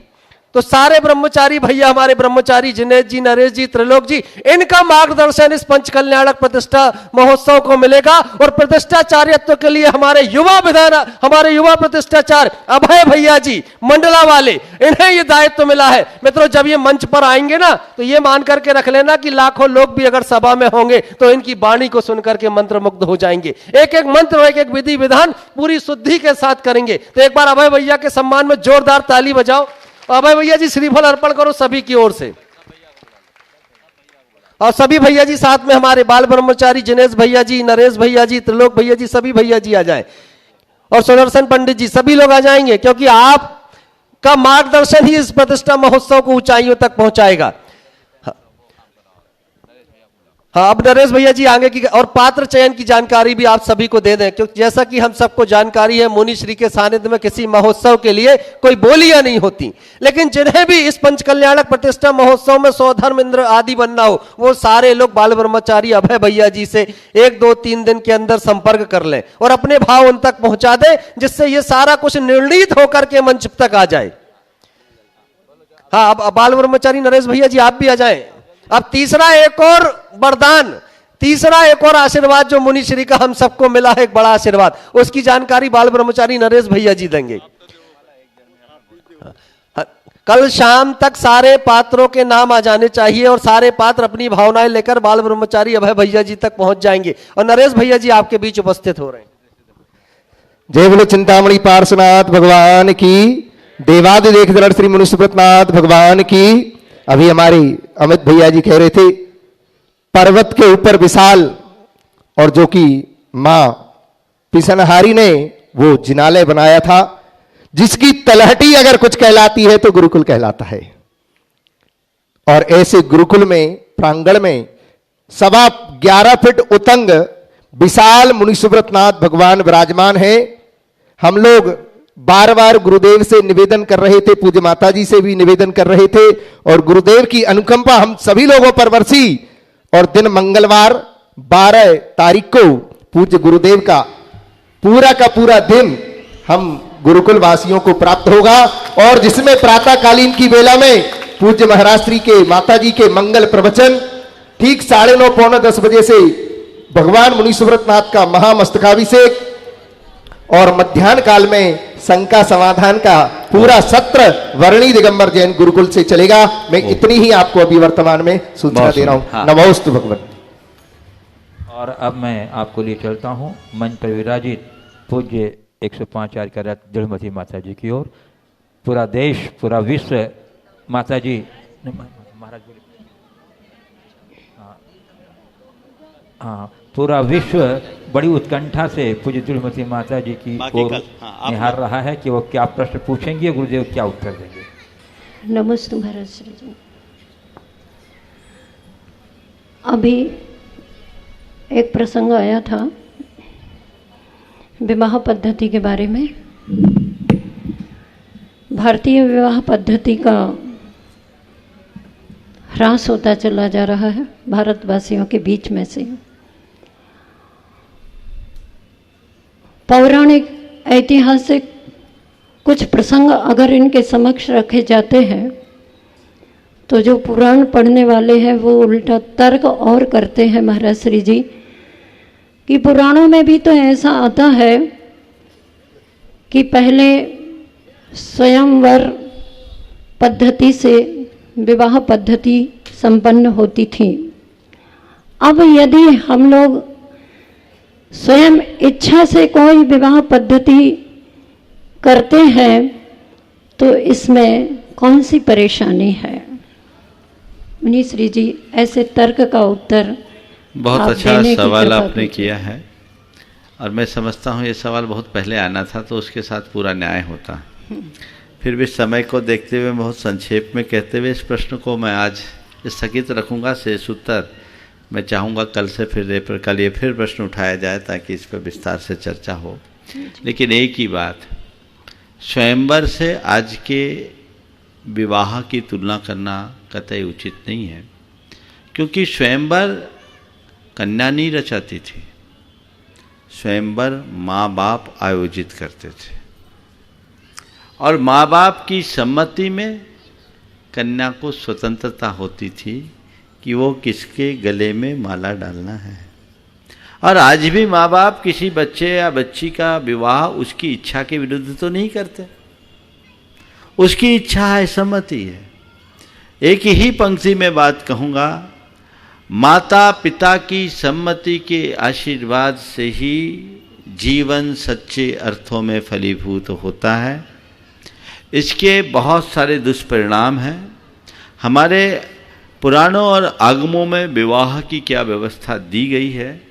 तो सारे ब्रह्मचारी भैया, हमारे ब्रह्मचारी जिनेश जी, नरेश जी, त्रिलोक जी, इनका मार्गदर्शन इस पंच कल्याणक प्रतिष्ठा महोत्सव को मिलेगा। और प्रतिष्ठाचार्यत्व के लिए हमारे युवा प्रतिष्ठाचार्य अभय भैया जी मंडला वाले, इन्हें ये दायित्व मिला है। मित्रों, जब ये मंच पर आएंगे ना, तो ये मान करके रख लेना कि लाखों लोग भी अगर सभा में होंगे तो इनकी वाणी को सुनकर के मंत्रमुग्ध हो जाएंगे। एक एक मंत्र, एक एक विधि विधान पूरी शुद्धि के साथ करेंगे। तो एक बार अभय भैया के सम्मान में जोरदार ताली बजाओ। अभय भैया जी श्रीफल अर्पण करो सभी की ओर से, और सभी भैया जी साथ में हमारे बाल ब्रह्मचारी जिनेश भैया जी, नरेश भैया जी, त्रिलोक भैया जी, सभी भैया जी आ जाएं, और सुदर्शन पंडित जी, सभी लोग आ जाएंगे, क्योंकि आपका मार्गदर्शन ही इस प्रतिष्ठा महोत्सव को ऊंचाइयों तक पहुंचाएगा। हाँ, अब नरेश भैया जी आगे की और पात्र चयन की जानकारी भी आप सभी को दे दें, क्योंकि जैसा कि हम सबको जानकारी है, मुनिश्री के सानिध्य में किसी महोत्सव के लिए कोई बोलियां नहीं होती, लेकिन जिन्हें भी इस पंच कल्याणक प्रतिष्ठा महोत्सव में स्वधर्म इंद्र आदि बनना हो, वो सारे लोग बाल ब्रह्मचारी अभय भैया जी से 1, 2, 3 दिन के अंदर संपर्क कर लें और अपने भाव उन तक पहुंचा दें, जिससे ये सारा कुछ निर्णीत होकर के मंच तक आ जाए। हाँ, अब बाल ब्रह्मचारी नरेश भैया जी आप भी आ जाएं। अब तीसरा एक और वरदान, तीसरा एक और आशीर्वाद जो मुनिश्री का हम सबको मिला है, एक बड़ा आशीर्वाद, उसकी जानकारी बाल ब्रह्मचारी नरेश भैया जी देंगे। कल शाम तक सारे पात्रों के नाम आ जाने चाहिए और सारे पात्र अपनी भावनाएं लेकर बाल ब्रह्मचारी अभय भैया जी तक पहुंच जाएंगे, और नरेश भैया जी आपके बीच उपस्थित हो रहे हैं। जय बोलो चिंतामणि पार्श्वनाथ भगवान की, देवादिदेव दृढ़ श्री मुनिसुब्रतनाथ भगवान की। अभी हमारे अमित भैया जी कह रहे थे, पर्वत के ऊपर विशाल, और जो कि मां पिसनहारी ने वो जिनालय बनाया था, जिसकी तलहटी अगर कुछ कहलाती है तो गुरुकुल कहलाता है। और ऐसे गुरुकुल में, प्रांगण में 11.25 फीट उतंग विशाल मुनि सुब्रतनाथ भगवान विराजमान है। हम लोग बार बार गुरुदेव से निवेदन कर रहे थे, पूज्य माता जी से भी निवेदन कर रहे थे, और गुरुदेव की अनुकंपा हम सभी लोगों पर बरसी। और दिन मंगलवार 12 तारीख को पूज्य गुरुदेव का पूरा दिन हम गुरुकुल वासियों को प्राप्त होगा, और जिसमें प्रातःकालीन की बेला में पूज्य महाराज श्री के माता जी के मंगल प्रवचन ठीक 9:30 पौने 10 बजे से भगवान मुनि सुब्रतनाथ का महामस्तकाभिषेक, और मध्याह्न काल में शंका समाधान का पूरा सत्र वर्णी दिगंबर जैन गुरुकुल से चलेगा। मैं इतनी ही आपको अभी वर्तमान में सूचना दे रहा हूं। हाँ। नमोस्तु भगवन्। और अब मैं आपको लिए चलता हूं मंच पर विराजित पूज्य 105 आचार्य का रथ दृढ़मती माता जी की ओर। पूरा देश, पूरा विश्व माता जी महाराज बोले, हाँ, पूरा विश्व बड़ी उत्कंठा से पूज्य दृढ़मती माता जी की ओर निहार रहा है कि वो क्या प्रश्न पूछेंगे, गुरुदेव क्या उत्तर देंगे। नमस्ते महाराज श्री जी। अभी एक प्रसंग आया था विवाह पद्धति के बारे में। भारतीय विवाह पद्धति का ह्रास होता चला जा रहा है भारतवासियों के बीच में से। पौराणिक ऐतिहासिक कुछ प्रसंग अगर इनके समक्ष रखे जाते हैं तो जो पुराण पढ़ने वाले हैं वो उल्टा तर्क और करते हैं महाराज श्री जी कि पुराणों में भी तो ऐसा आता है कि पहले स्वयंवर पद्धति से विवाह पद्धति संपन्न होती थी। अब यदि हम लोग स्वयं इच्छा से कोई विवाह पद्धति करते हैं तो इसमें कौन सी परेशानी है। मुनि श्री जी, ऐसे तर्क का उत्तर बहुत अच्छा सवाल आपने किया है, और मैं समझता हूँ ये सवाल बहुत पहले आना था तो उसके साथ पूरा न्याय होता। फिर भी समय को देखते हुए बहुत संक्षेप में कहते हुए इस प्रश्न को मैं आज स्थगित रखूँगा। शेष उत्तर मैं चाहूँगा कल से फिर कल ये फिर प्रश्न उठाया जाए ताकि इस पर विस्तार से चर्चा हो। लेकिन एक ही बात, स्वयंवर से आज के विवाह की तुलना करना कतई उचित नहीं है, क्योंकि स्वयंवर कन्या नहीं रचाती थी, स्वयंवर माँ बाप आयोजित करते थे, और माँ बाप की सम्मति में कन्या को स्वतंत्रता होती थी कि वो किसके गले में माला डालना है। और आज भी माँ बाप किसी बच्चे या बच्ची का विवाह उसकी इच्छा के विरुद्ध तो नहीं करते, उसकी इच्छा है, सम्मति है। एक ही पंक्ति में बात कहूँगा, माता पिता की सम्मति के आशीर्वाद से ही जीवन सच्चे अर्थों में फलीभूत होता है। इसके बहुत सारे दुष्परिणाम हैं। हमारे पुराणों और आगमों में विवाह की क्या व्यवस्था दी गई है,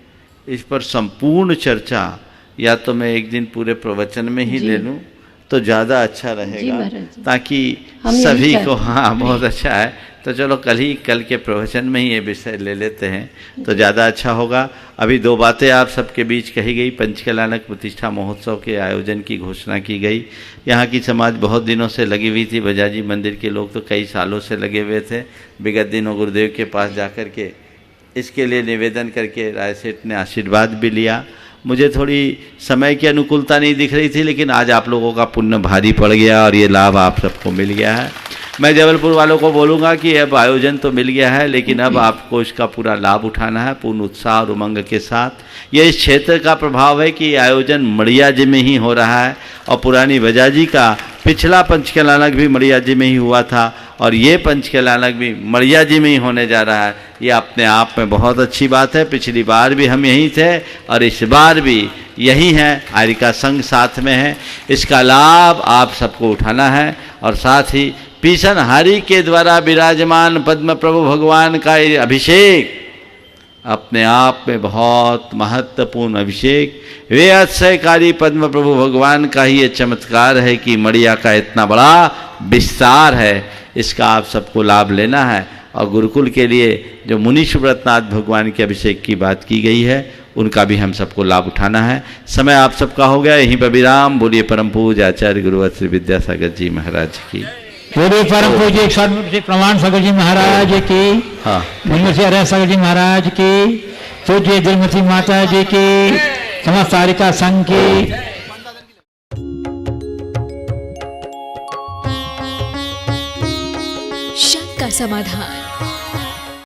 इस पर संपूर्ण चर्चा या तो मैं एक दिन पूरे प्रवचन में ही ले लूँ तो ज़्यादा अच्छा रहेगा, ताकि सभी को, हाँ बहुत अच्छा है, तो चलो कल के प्रवचन में ही ये विषय ले लेते हैं तो ज़्यादा अच्छा होगा। अभी दो बातें आप सबके बीच कही गई। पंचकलानक प्रतिष्ठा महोत्सव के आयोजन की घोषणा की गई। यहाँ की समाज बहुत दिनों से लगी हुई थी, बजाजी मंदिर के लोग तो कई सालों से लगे हुए थे। विगत दिनों गुरुदेव के पास जाकर के इसके लिए निवेदन करके राय सेठ ने आशीर्वाद भी लिया। मुझे थोड़ी समय की अनुकूलता नहीं दिख रही थी, लेकिन आज आप लोगों का पुण्य भारी पड़ गया और ये लाभ आप सबको मिल गया है। मैं जबलपुर वालों को बोलूँगा कि अब आयोजन तो मिल गया है, लेकिन अब आपको इसका पूरा लाभ उठाना है पूर्ण उत्साह और उमंग के साथ। ये इस क्षेत्र का प्रभाव है कि आयोजन मड़िया जी में ही हो रहा है, और पुरानी बजाजी का पिछला पंचकलानक भी मड़िया जी में ही हुआ था, और ये पंचकलानक भी मड़िया जी में ही होने जा रहा है। ये अपने आप में बहुत अच्छी बात है। पिछली बार भी हम यहीं थे और इस बार भी यही हैं, आर्य का संघ साथ में है। इसका लाभ आप सबको उठाना है, और साथ ही पीसनहारी के द्वारा विराजमान पद्म प्रभु भगवान का अभिषेक अपने आप में बहुत महत्वपूर्ण अभिषेक, वे अतिशयकारी पद्म प्रभु भगवान का ही ये चमत्कार है कि मड़िया का इतना बड़ा विस्तार है। इसका आप सबको लाभ लेना है, और गुरुकुल के लिए जो मुनि सुब्रतनाथ भगवान के अभिषेक की बात की गई है उनका भी हम सबको लाभ उठाना है। समय आप सबका हो गया, यहीं पर विराम। बोलिए परम पूज्य आचार्य गुरुवर श्री विद्यासागर जी महाराज की। बोलिए परम पूज्य एक श्री प्रमाण सागर जी महाराज की। हाँ, श्री अरहर सागर जी महाराज की। पूज्य दिलमती माता जी की। समस्त तारिका संघ की। शंका समाधान।